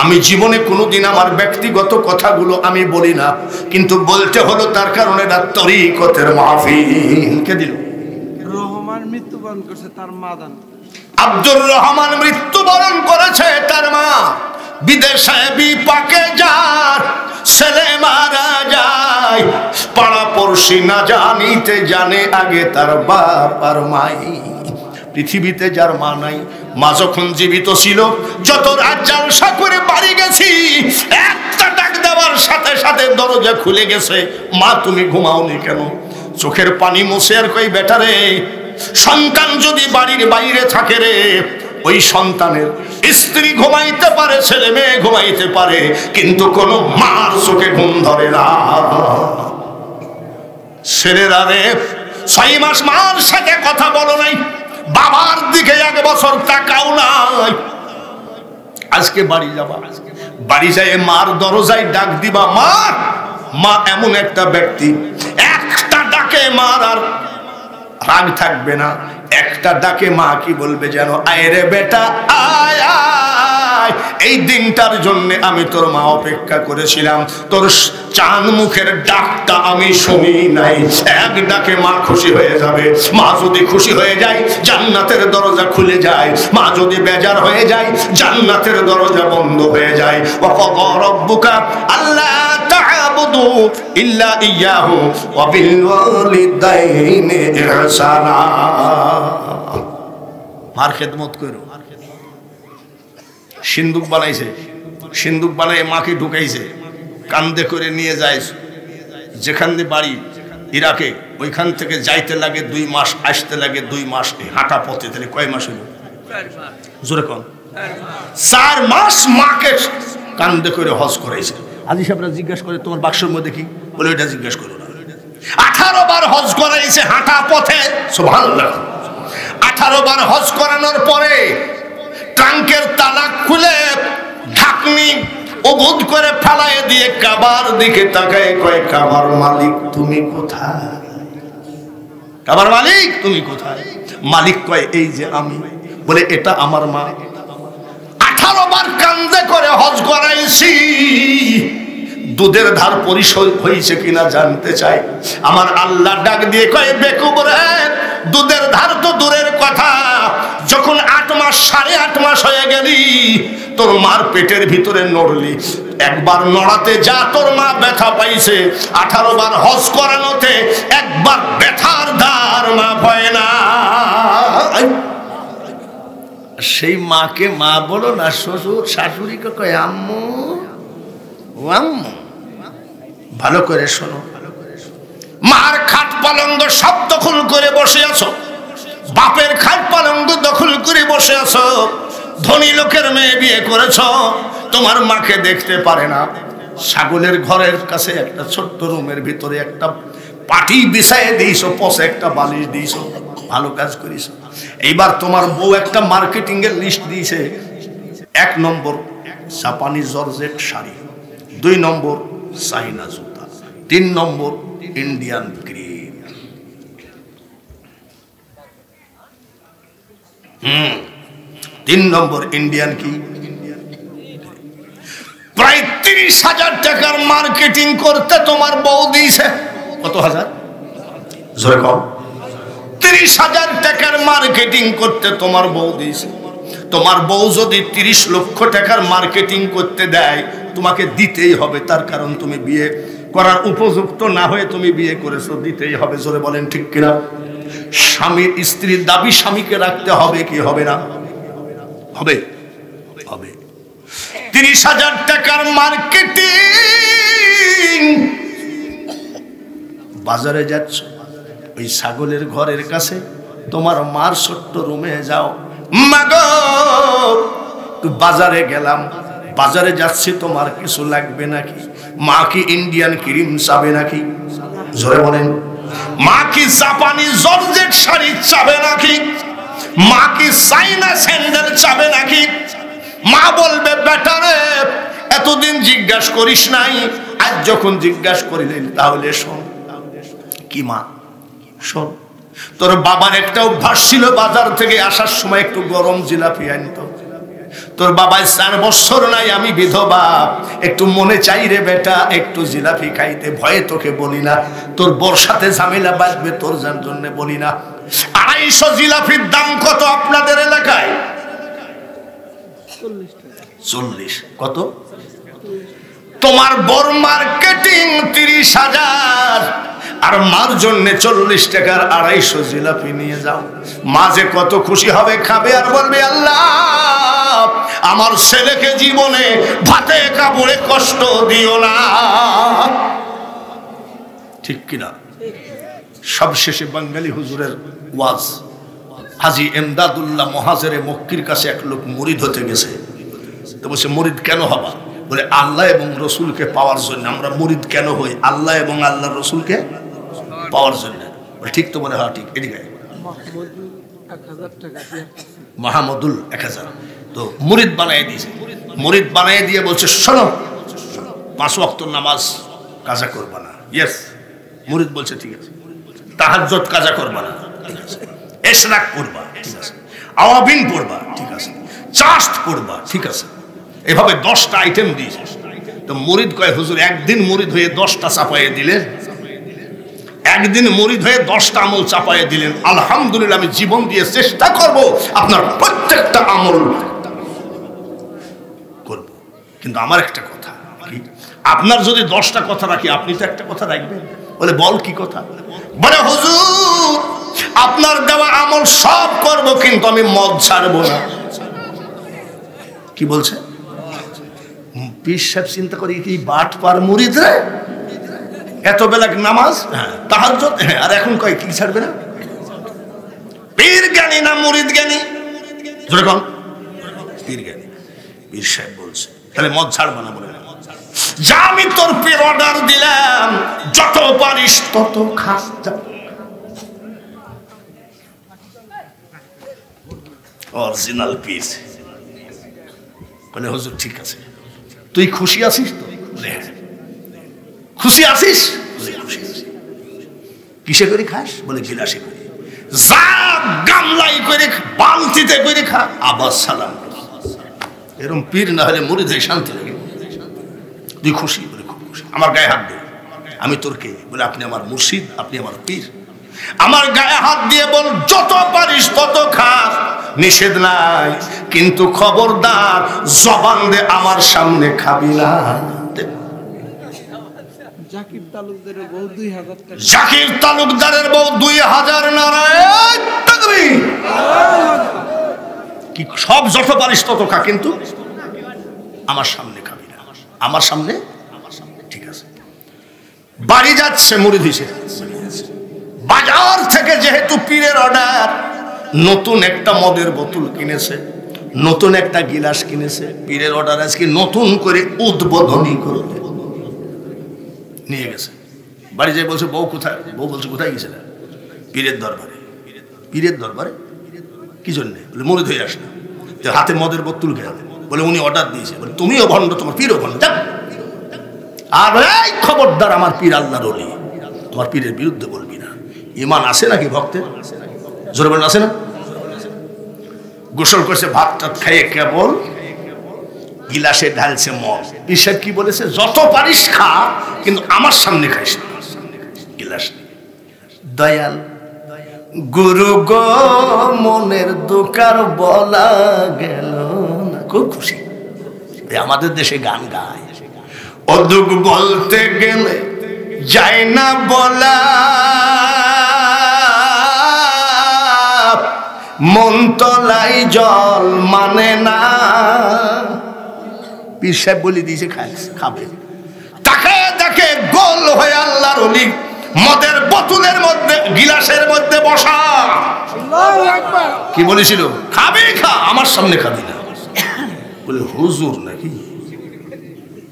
আমি জীবনে কোনোদিন আমার ব্যক্তিগত কথাগুলো আমি বলি না, কিন্তু বলতে হলো তার কারণে না তরিকতের মাহফিল। কে দিল? রহমান মৃত্যুবরণ করছে, তার মা দান। আব্দুর রহমান মৃত্যুবরণ করেছে, তার মা বিদেশে বিপাকে যার ছেলে মারা যায়, পাড়া পড়শি না জানিতে জানে আগে তার বাপ আর মাই। পৃথিবীতে যার মা নাই, মা যখন জীবিত ছিল যত রাত জালসা করে বাড়ি গেছি, একটা ডাক দেওয়ার সাথে সাথে দরজা খুলে গেছে। মা তুমি ঘুমাওনি কেন? চোখের পানি মুছে আর কই বেটা রে, সন্তান যদি বাড়ির বাইরে থাকে রে, ওই সন্তানের স্ত্রী ঘুমাইতে পারে, ছেলে মেয়ে ঘুমাইতে পারে, কিন্তু কোন মার চোখে ঘুম ধরে না। ছেলেরা রে 6 মাস মার সাথে কথা বলো নাই, বাবার দিকে 1 বছর তাকাও নাই। আজকে বাড়ি যাবা, বাড়ি যায় মার দরজায় ডাক দিবা মা। মা এমন একটা ব্যক্তি, একটা ডাকে মার আর রাগ থাকবে না। একটা ডাকে মা কি বলবে যেন, আয় রে বেটা আয় আয়, এই দিনটার জন্য আমি তোর মা অপেক্ষা করেছিলাম, তোর চাঁদ মুখের ডাকটা আমি শুনি নাই। এক ডাকে মা খুশি হয়ে যাবে। মা যদি খুশি হয়ে যায় জান্নাতের দরজা খুলে যায়, মা যদি বেজার হয়ে যায় জান্নাতের দরজা বন্ধ হয়ে যায়। ওয়াকাদা রাব্বুকা আল্লা তা'বুদু ইল্লা ইয়াহু ওয়া বিল ওয়ালিদাইনি ইহসানা। মার খেদমত করো। সিন্দুক বানাইছে, সিন্দুক বানায় মাকে ঢুকাইছে, কান্দে করে নিয়ে যায় যেখান দিয়ে বাড়ি ইরাকে, ওইখান থেকে যাইতে লাগে 2 মাস, আসতে লাগে 2 মাস, হাঁটা পথে। তাহলে কয় মাস হলো? জোরে কন। 4 মাস মাকে কান্দে করে হজ করাইছে। আজি সাহেবরা জিজ্ঞাসা করে তোমার বাক্সের মধ্যে কি? বলে এটা জিজ্ঞাসা করো না। 18 বার হজ করাইছে হাঁটা পথে। সুবহানাল্লাহ। 18 বার হজ করানোর পরে ট্রাঙ্কের তালা খুলে ঢাকনি অবুধ করে ফেলায় দিয়ে কাবার দিকে তাকায় কয়, কাবার মালিক তুমি কোথায়? কাবার মালিক তুমি কোথায়? মালিক কয় এই যে আমি। বলে এটা আমার মা। 18 বার কান্দে করে হজ করাইছি, দুধের ধার পরিশোধ হয়েছে কিনা জানতে চাই। আমার আল্লাহ ডাক দিয়ে কয়, বেকুব রে, দুধের ধার তো দূরের কথা, যখন 8 মাস 8.5 মাস হয়ে গেলি তোর মার পেটের ভিতরে নড়লি, একবার নড়াতে যা তোর মা ব্যথা পাইছে। 18 বার হজ করানোতে একবার ব্যথার ধার মা পায় না। সেই মাকে মা বলো না, শ্বশুর শাশুড়িকে কয় আম্মু। ও আম্মু, ভালো করে শোনো, মার খাট পালঙ্গ সব দখল করে বসে আছো, বাপের খাট পালঙ্গ দখল করে বসে আছো, ধনী লোকের মেয়ে বিয়ে করেছ, তোমার মাকে দেখতে পারে না। ছাগলের ঘরের কাছে একটা ছোট্ট রুমের ভিতরে একটা পাটি বিছায় দিয়েছো, পশে একটা বালিশ দিয়েছো, ভালো কাজ করিস। এইবার তোমার বউ একটা মার্কেটিং এর লিস্ট দিয়েছে। 1 নম্বর জাপানি জর্জেট শাড়ি, 2 নম্বর চাইনা জুতা, 3 নম্বর ইন্ডিয়ান ক্রিম। 3 নম্বর ইন্ডিয়ান কি? প্রায় 30,000 টাকার মার্কেটিং করতে তোমার বউ দিয়েছে। কত হাজার? জোরে কম। 30,000 টাকার মার্কেটিং করতে তোমার বউ দিয়েছে। তোমার বউ যদি 30 লক্ষ টাকার মার্কেটিং করতে দেয় তোমাকে দিতেই হবে, তার কারণ তুমি বিয়ে করার উপযুক্ত না হয়ে তুমি বিয়ে করেছো, দিতেই হবে। জোরে বলেন ঠিক কিনা? স্বামীর স্ত্রীর দাবি স্বামীকে রাখতে হবে কি হবে না? হবে, হবে। 30,000 টাকার মার্কেটিং। বাজারে যাচ্ছ, ওই ছাগলের ঘরের কাছে তোমার মার ছোট্ট রুমে যাও, মা গো বাজারে গেলাম, বাজারে যাচ্ছি তোমার কিছু লাগবে নাকি? মা কি ইন্ডিয়ান ক্রিম চাবে নাকি? জোরে বলেন। মা কি জাপানি জর্জেট শাড়ি চাবে নাকি? মা কি চাইনা স্যান্ডেল চাবে নাকি? মা বলবে বেটা রে এতদিন জিজ্ঞাসা করিস নাই, আজ যখন জিজ্ঞাসা করিলেন তাহলে শোন। কি মা? শোন, তোর বাবার একটা অভ্যাস ছিল বাজার থেকে আসার সময় একটু গরম জিলাপি আনতো। তোর বাবায় 4 বছর নাই, আমি বিধবা, একটু মনে চাই রে বেটা একটু জিলাপি খাইতে। ভয়ে তোকে বলি না, তোর বোর সাথে ঝামেলা বাঁচবে তোর জন্য বলি না। 250 জিলাপির দাম কত আপনাদের এলাকায়? 40। কত? তোমার বোর মার্কেটিং 30,000, আর মার জন্য 40 টাকার 250 জিলাপি নিয়ে যাও। মা যে কত খুশি হবে, খাবে আর বলবে আল্লাহ আমার ছেলেকে জীবনে ভাতে কাপড়ে কষ্ট দিও না। ঠিক কিনা? সবশেষে বাঙালি হুজুরের ওয়াজ, হাজী এমদাদুল্লাহ মহাজেরে মক্কির কাছে এক লোক মুরিদ হতে গেছে। তো বলছে মুরিদ কেন হবা? বলে আল্লাহ এবং রসুলকে পাওয়ার জন্য। আমরা মুরিদ কেন হই? আল্লাহ এবং আল্লাহর রসুলকে পাওয়ার জন্য। ঠিক তো? বলে হ্যাঁ ঠিক। এদিকে মাহমুদুল 1000 তো মুরিদ বানাই দিয়েছে। মুরিদ বানাই দিয়ে বলছে শোনো 5 ওয়াক্ত নামাজ কাজা করবা না। ইয়েস, মুরিদ বলছে ঠিক আছে। তাহাজ্জুদ কাজা করবা না, ঠিক আছে। ইশরাক করবা, ঠিক আছে। আওয়াবিন পড়বা, ঠিক আছে। চাষ্ট পড়বা, ঠিক আছে। এভাবে 10টা আইটেম দিয়েছে। তো মুরিদ কয় হুজুর একদিন মুরিদ হয়ে 10টা চাপাইয়ে দিলেন, একদিন মুরিদ হয়ে 10টা আমল চাপাইয়ে দিলেন। আলহামদুলিল্লাহ, আমি জীবন দিয়ে চেষ্টা করব আপনার প্রত্যেকটা আমল করব। কিন্তু আমার একটা কথা কি, আপনার যদি 10টা কথা রাখি আপনি তো একটা কথা রাখবেন। বলে বল কি কথা? বলে হুজুর আপনার দেওয়া আমল সব করব কিন্তু আমি মদ ছাড়বো না। কি বলছে? পীর সাহেব চিন্তা করি কি বাট পার মুরিদ রে, এত বেলা নামাজ, তাহাজ্জুদ, আর এখন কয় কি ছাড়বে না? পীর জ্ঞানী না মুরিদ জ্ঞানী? যেরকম পীর জ্ঞানী। পীর সাহেব বলছে তাহলে মদ ছাড়বে না। বলে যা আমি তোর পীর অর্ডার দিলাম, যত পারিস তত খাস। অরিজিনাল পীর বলে হুজুর ঠিক আছে, তুই খুশি আছিস তো? খুশি আছিস? কিসে করে খাস? বলে গিলাসে করে। যা গামলাই করে বালতিতে করে খা, আবার সালাম। এরকম পীর না হলে মুরিদ হয়ে শান্তি লাগে। তুই খুশি? বলে খুব খুশি। আমার গায়ে হাত দে। আমি তোর কে? বলে আপনি আমার মুর্শিদ, আপনি আমার পীর। আমার গায়ে হাত দিয়ে বল যত পারিস তত খাস, নিষেধ নাই, কিন্তু খবরদার জবান দে আমার সামনে খাবি না। জাকির তালুকদারের বউ 2000 টাকা। জাকির তালুকদারের বউ 2000 নারায়ণ তাকবীর। কি সব যত পারিস তত খা, কিন্তু আমার সামনে খাবি না। আমার সামনে, ঠিক আছে। বাড়ি যাচ্ছে মুরিদ হিসেবে, বাজার থেকে যেহেতু পীরের অর্ডার, নতুন একটা মদের বোতল কিনেছে, নতুন একটা গিলাস কিনেছে। পীরের অর্ডার আজকে নতুন করে উদ্বোধনী করতে নিয়ে গেছে। বাড়ি যাই বলছে বউ কোথায়? বউ বলছে কোথায় গেছিল? পীরের দরবারে। পীরের দরবারে কি জন্যে? বলে মুরিদ হয়ে আসলো। হাতে মদের বোতল খেয়ে বলে উনি অর্ডার দিয়েছে। বলে তুমিও ভণ্ড, তোমার পীরও ভণ্ড। আর এই খবরদার, আমার পীর আল্লাহর ওলি, তোমার পীরের বিরুদ্ধে বলবি না। ইমান আছে নাকি ভক্তের? জোরে বলেন আছে না? গোসল করছে, ভাত টাত খাইয়ে কেবল গিলাসে ঢালছে মদ। পীর সাহেব কি বলেছে? যত পারিস খা, কিন্তু আমার সামনে খাইস না। গিলাস দয়াল গুরু গো মনের দুকার বলা গেল না। খুব খুশি। আমাদের দেশে গান গায়, অদুক বলতে গেলে যায় না বলা, মন তলাই জল মানে না। পীর সাহেব বলে দিয়েছে খাবে। তাকে দেখে গোল হয়ে আল্লাহর ওলি মদের বোতলের মধ্যে, গিলাসের মধ্যে বসা। কি বলেছিল? খাবি খা, আমার সামনে খাবি না। বলে হুজুর নাকি?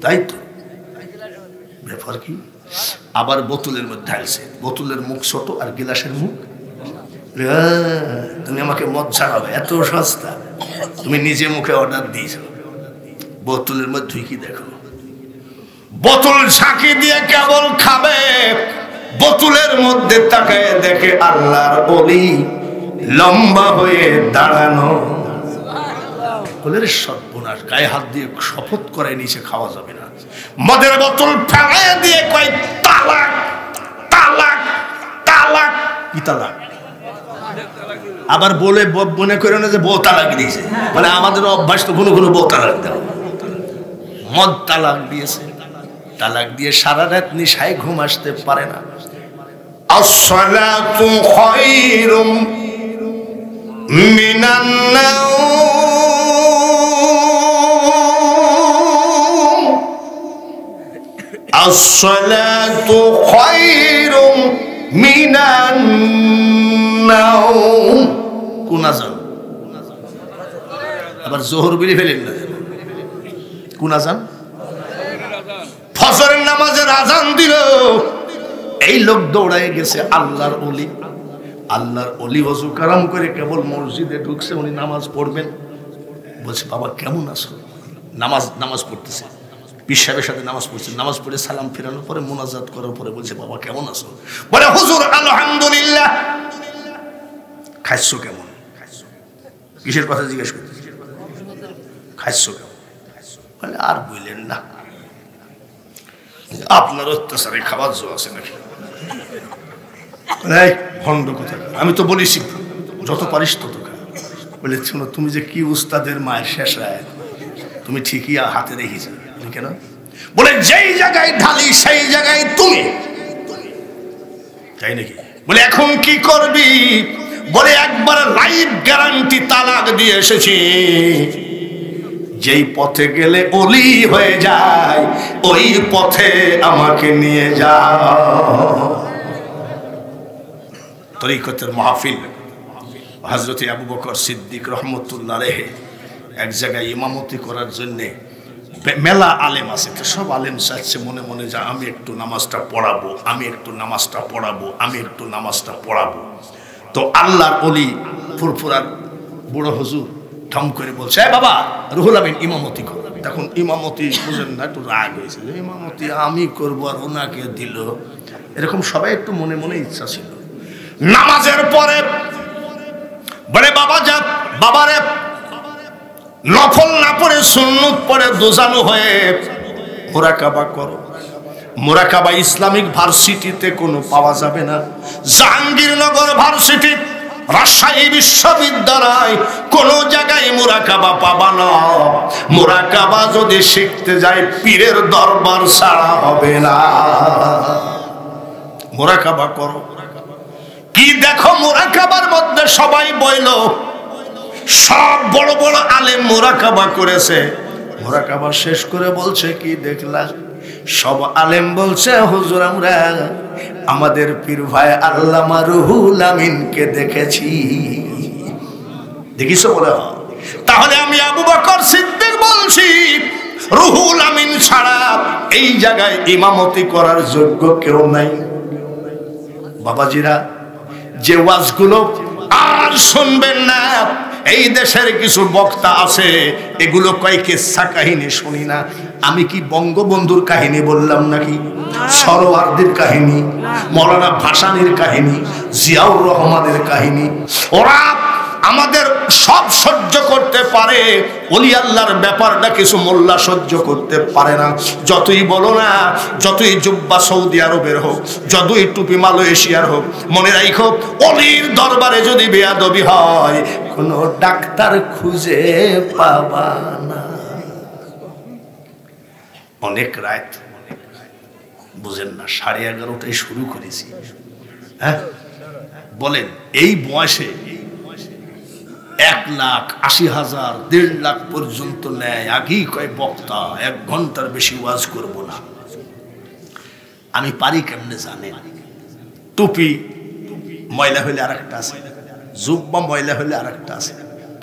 তাই তো ব্যাপার কি? আবার বোতলের মধ্যে ঢালছে, বোতলের মুখ ছোট আর গিলাসের মুখ। তুমি আমাকে মদ ছাড়াবে, এত সস্তা। তুমি নিজে মুখে অর্ডার দিয়েছ, বোতলের মধ্যে কি দেখো, বোতল ঝাঁকি দিয়ে কেবল খাবে, বোতলের মধ্যে তাকায় দেখে আল্লাহর ওলি লম্বা হয়ে দাঁড়ানো। বলে সর্বনাশ, গায়ে হাত দিয়ে শপথ করে নিচে খাওয়া যাবে না। মদের বোতল ফেলে দিয়ে কয় তালাক তালাক তালাক। কি তালাক? আবার বলে মনে করে না যে বউ তালাক দিয়েছে, মানে আমাদের অভ্যাস তো কোনো কোনো বউ তালাক দেওয়া। মদ তালাক দিয়েছে, তালাক দিয়ে সারা রাত নিশায় ঘুম আসতে পারে না। আসসালাতু খায়রুম মিনান নাওম, আসসালাতু খায়রুম মিনান নাওম। কোন আজান? আবার জোহর বিলি ফেলেন না। কোন আজান? ফজরের নামাজের আজান দিল, এই লোক দৌড়ায় গেছে আল্লাহর ওলি। আল্লাহর ওলি ওযু কারাম করে কেবল মসজিদে ঢুকছে, উনি নামাজ পড়বেন। বলছে বাবা কেমন আছো? নামাজ পড়তেছে, পীর সাহেবের সাথে নামাজ পড়ছে। নামাজ পড়ে সালাম ফেরানোর পরে মুনাজাত করার পরে বলছে বাবা কেমন আছো? বলে হুজুর আলহামদুলিল্লাহ। খাইছো কেমন? কিসের কথা জিজ্ঞেস করতে? খাইছো কেমন? বলে আর বললেন না, আপনার অত্যাচারে খাবার জো আছে নাকি? ভণ্ড কথা, আমি তো বলেছি যত পারিস তত খা। বলে শোনো, তুমি যে কি উস্তাদের মায়ের শেষ রায়, তুমি ঠিকই হাতে রেখেছ। কেন? বলে যেই জায়গায় ঢালি সেই জায়গায় তুমি। তাই নাকি? বলে এখন কি করবি? বলে একবার লাইফ গ্যারান্টি তালাক দিয়ে এসেছি, যেই পথে গেলে ওলি হয়ে যায় ওই পথে আমাকে নিয়ে যাও। তরিকতের মাহফিল, হযরত আবু বকর সিদ্দিক রহমতুল্লাহ আলাইহি এক জায়গায় ইমামতি করার জন্যে, মেলা আলেম আছে, সব আলেম চাচ্ছে মনে মনে যে আমি একটু নামাজটা পড়াবো, আমি একটু নামাজটা পড়াবো, আমি একটু নামাজটা পড়াবো। তো আল্লাহর ওলি ফুরফুরার বুড়ো হুজুর ঠম করে বলছে বাবা রুহুল আমিন ইমামতি কর। তখন ইমামতি বুঝেন না, একটু রাগ হয়েছে যে ইমামতি আমি করবো আর ওনাকে দিল, এরকম সবাই একটু মনে মনে ইচ্ছা ছিল। নামাজের পরে বলে বাবা যা, বাবারে নফল না পড়ে সুন্নত পড়ে দোজানো হয়ে মুরাকাবা করো। মুরাকাবা ইসলামিক ভার্সিটিতে কোনো পাওয়া যাবে না, জাহাঙ্গীরনগর ভার্সিটি, রাজশাহী বিশ্ববিদ্যালয় কোন জায়গায় মুরাকাবা পাবা না। মুরাকাবা যদি শিখতে যায় পীরের দরবার ছাড়া হবে না। মুরাকাবা করো। কি দেখো মুরাকাবার মধ্যে সবাই বইল, সব বড় বড় আলেম মুরাকাবা করেছে। মুরাকাবা শেষ করে বলছে কি দেখলা? সব আলেম বলছে হুজুর আমরা আমাদের পীর ভাই আল্লামা রুহুল আমিনকে দেখেছি। দেখিস বলে? তাহলে আমি আবু বকর সিদ্দিক বলছি রুহুল আমিন ছাড়া এই জায়গায় ইমামতি করার যোগ্য কেউ নাই। বাবাজিরা, যে ওয়াজগুলো আর শুনবেন না, এই দেশের কিছু বক্তা আছে এগুলো কয় কিসসা কাহিনী শুনি না। আমি কি বঙ্গবন্ধুর কাহিনী বললাম নাকি? সরোয়ারদের কাহিনী, মৌলানা ভাসানীর কাহিনী, জিয়াউর রহমানের কাহিনী। ওরা আমাদের সব সহ্য করতে পারে, ওলি আল্লাহর ব্যাপারটা কিছু মোল্লা সহ্য করতে পারে না। যতই বলো না, যতই জুব্বা সৌদি আরবের হোক, যতই টুপি মালয়েশিয়ার হোক, মনে রাখো ওলির দরবারে যদি বেয়াদবি হয় কোনো ডাক্তার খুঁজে পাবা না। অনেক রাত, বুঝেন না, 11:30টায় শুরু করেছি। হ্যাঁ বলেন, এই বয়সে 1,80,000 1.5 লাখ পর্যন্ত নেয়। আগেই কয় বক্তা 1 ঘন্টার বেশি ওয়াজ করব না। আমি পারি কেমনে জানেন? টুপি ময়লা হইলে আরেকটা আছে, জুব্বা ময়লা হইলে আরেকটা আছে,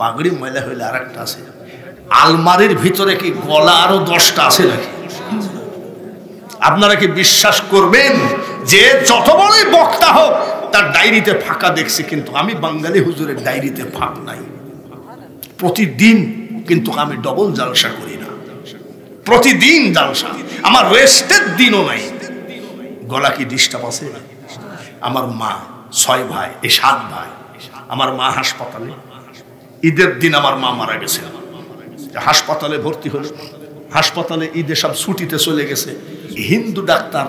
পাগড়ি ময়লা হইলে আরেকটা আছে। আলমারির ভিতরে কি গলা আরো 10টা আছে নাকি? আপনারা কি বিশ্বাস করবেন যে যত বড়ই বক্তা হোক তার ডায়েরিতে ফাঁকা দেখছি, কিন্তু আমি বাঙালি হুজুরের ডায়েরিতে ফাঁক নাই। প্রতিদিন কিন্তু আমি ডবল জালসা করি না, প্রতিদিন জালসা, আমার রেস্টের দিনও নাই। গলা কি ডিস্টার্ব আছে? আমার মা 6 ভাই, 7 ভাই, আমার মা হাসপাতালে, ঈদের দিন আমার মা মারা গেছে, হাসপাতালে ভর্তি হলো, হাসপাতালে ঈদে সব ছুটিতে চলে গেছে। হিন্দু ডাক্তার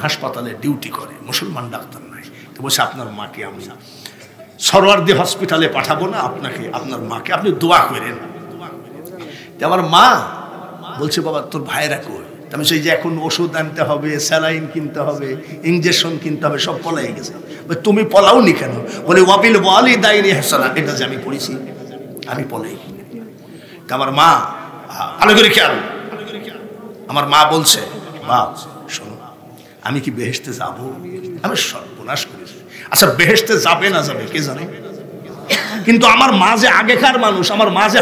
হাসপাতালে ডিউটি করে, মুসলমান ডাক্তার নাই। তো বলছে আপনার মাকে আমি সরওয়ার্দী হসপিটালে পাঠাবো না, আপনাকে আপনার মাকে আপনি দোয়া করেন। আমার মা বলছে বাবা তোর ভাইরা কই? আমি সেই যে এখন ওষুধ আনতে হবে, স্যালাইন কিনতে হবে, ইঞ্জেকশন কিনতে হবে, সব পলাই গেছে। তুমি পলাও নি কেন? বলে ওয়াবিল ওয়ালিদাইনি ইহসানা, এটা যে আমি পড়েছি, আমি পলাই। আমার মা ভালো করে খেয়াল, আমার মা বলছে বাপ শোনো, আমি কি বেহেশতে যাব? আমি সর্বনাশ করেছি। আচ্ছা বেহেশতে যাবে না যাবে কে জানে, কিন্তু আমার মা যে আগেকার মানুষ, আমার মা যে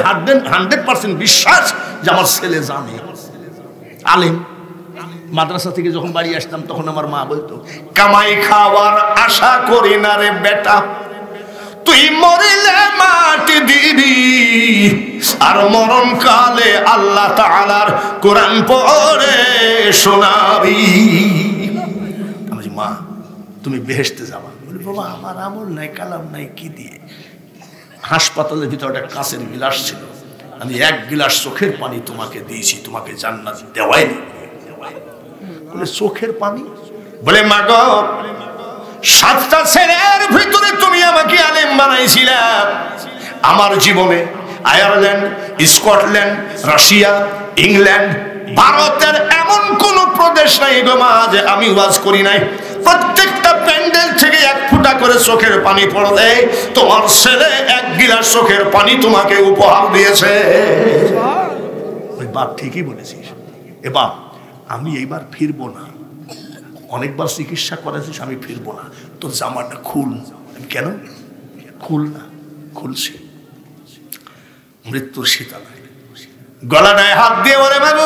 100% বিশ্বাস যে আমার ছেলে জানে। আলেম, মাদ্রাসা থেকে যখন বাড়ি আসতাম তখন আমার মা বলতো কামাই খাওয়ার আশা করি না রে বেটা, তুই মরিলে মাটি দিবি আর মরণ কালে আল্লাহ তাআলার কোরআন পড়ে শোনাবি। আমি মা তুমি বেহেশতে যাবা? বলি বাবা আমার আমল নাই, কালাম নাই, কি দিয়ে? হাসপাতালের ভিতরে একটা কাঁচের গিলাস ছিল, আমি 1 গিলাস চোখের পানি তোমাকে দিয়েছি, তোমাকে জান্নাত দেওয়াই না। বলে চোখের পানি? বলে মা গো 7টা ছেলের ভিতরে তুমি আমাকে আলেম বানাইছিলা। আমার জীবনে আয়ারল্যান্ড, স্কটল্যান্ড, রাশিয়া, ইংল্যান্ড, ভারতের এমন কোন প্রদেশ নাই গো মা যে আমি ওয়াজ করি নাই। প্রত্যেকটা প্যান্ডেল থেকে 1 ফোঁটা করে চোখের পানি পড়ে, তোমার ছেলে 1 গিলাস চোখের পানি তোমাকে উপহার দিয়েছে। ওই বাপ ঠিকই বলেছিস। এ বাপ আমি এইবার ফিরবো না, অনেকবার চিকিৎসা করেছিস, আমি ফিরবো না, তোর জামাটা খুল। কেন খুল না? খুলছি। মৃত্যুর শীতলায় গলাটায় হাত দিয়ে বলে বাবু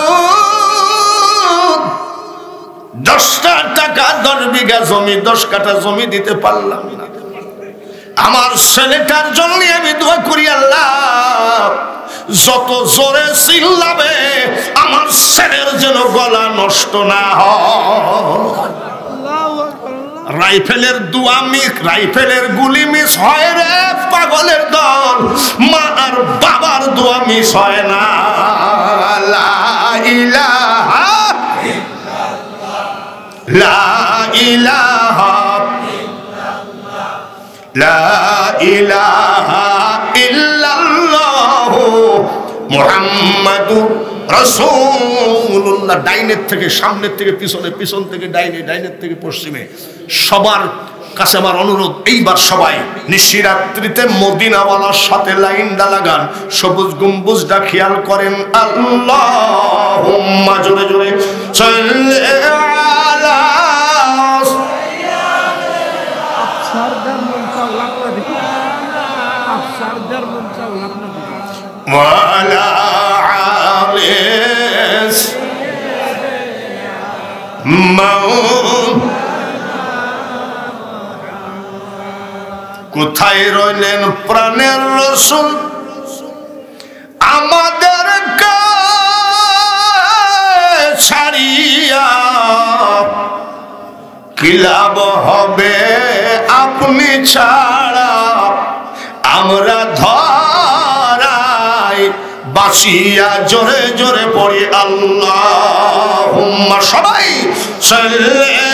10টা টাকা 10 বিঘা জমি 10 কাঠা জমি দিতে পারলাম না। আমার ছেলেটার জন্য আমি দোয়া করি আল্লাহ যত জোরে চিল্লাবে আমার ছেলের যেন গলা নষ্ট না হয়। রাইফেলের দোয়া মিস, রাইফেলের গুলি মিস হয় রে পাগলের দল, মা আর বাবার দোয়া মিস হয় না। লা ইলাহা লা ইলাহা লা ইলাহা ইল্লাল্লাহু মুহাম্মাদুর রাসূলুল্লাহ। ডাইনের থেকে সামনের থেকে পিছনে, পিছন থেকে ডাইনে, ডাইনের থেকে পশ্চিমে, সবার কাছে আমার অনুরোধ এইবার সবাই নিশিরাত্রিতে মদিনাওয়ালার সাথে লাইনটা লাগান, সবুজ গম্বুজটা খেয়াল করেন। আল্লাহুম্মা জোরে জোরে সাল্লি আলা ওয়ালা আলিস কোথায় রইলেন প্রাণের রাসূল আমাদের ছাড়িয়া, কি লাভ হবে আপনি ছাড়া, আমরা ধরাই বাসিয়া জোরে জোরে পড়ি আল্লাহুম্মা। সবাই সাল্লি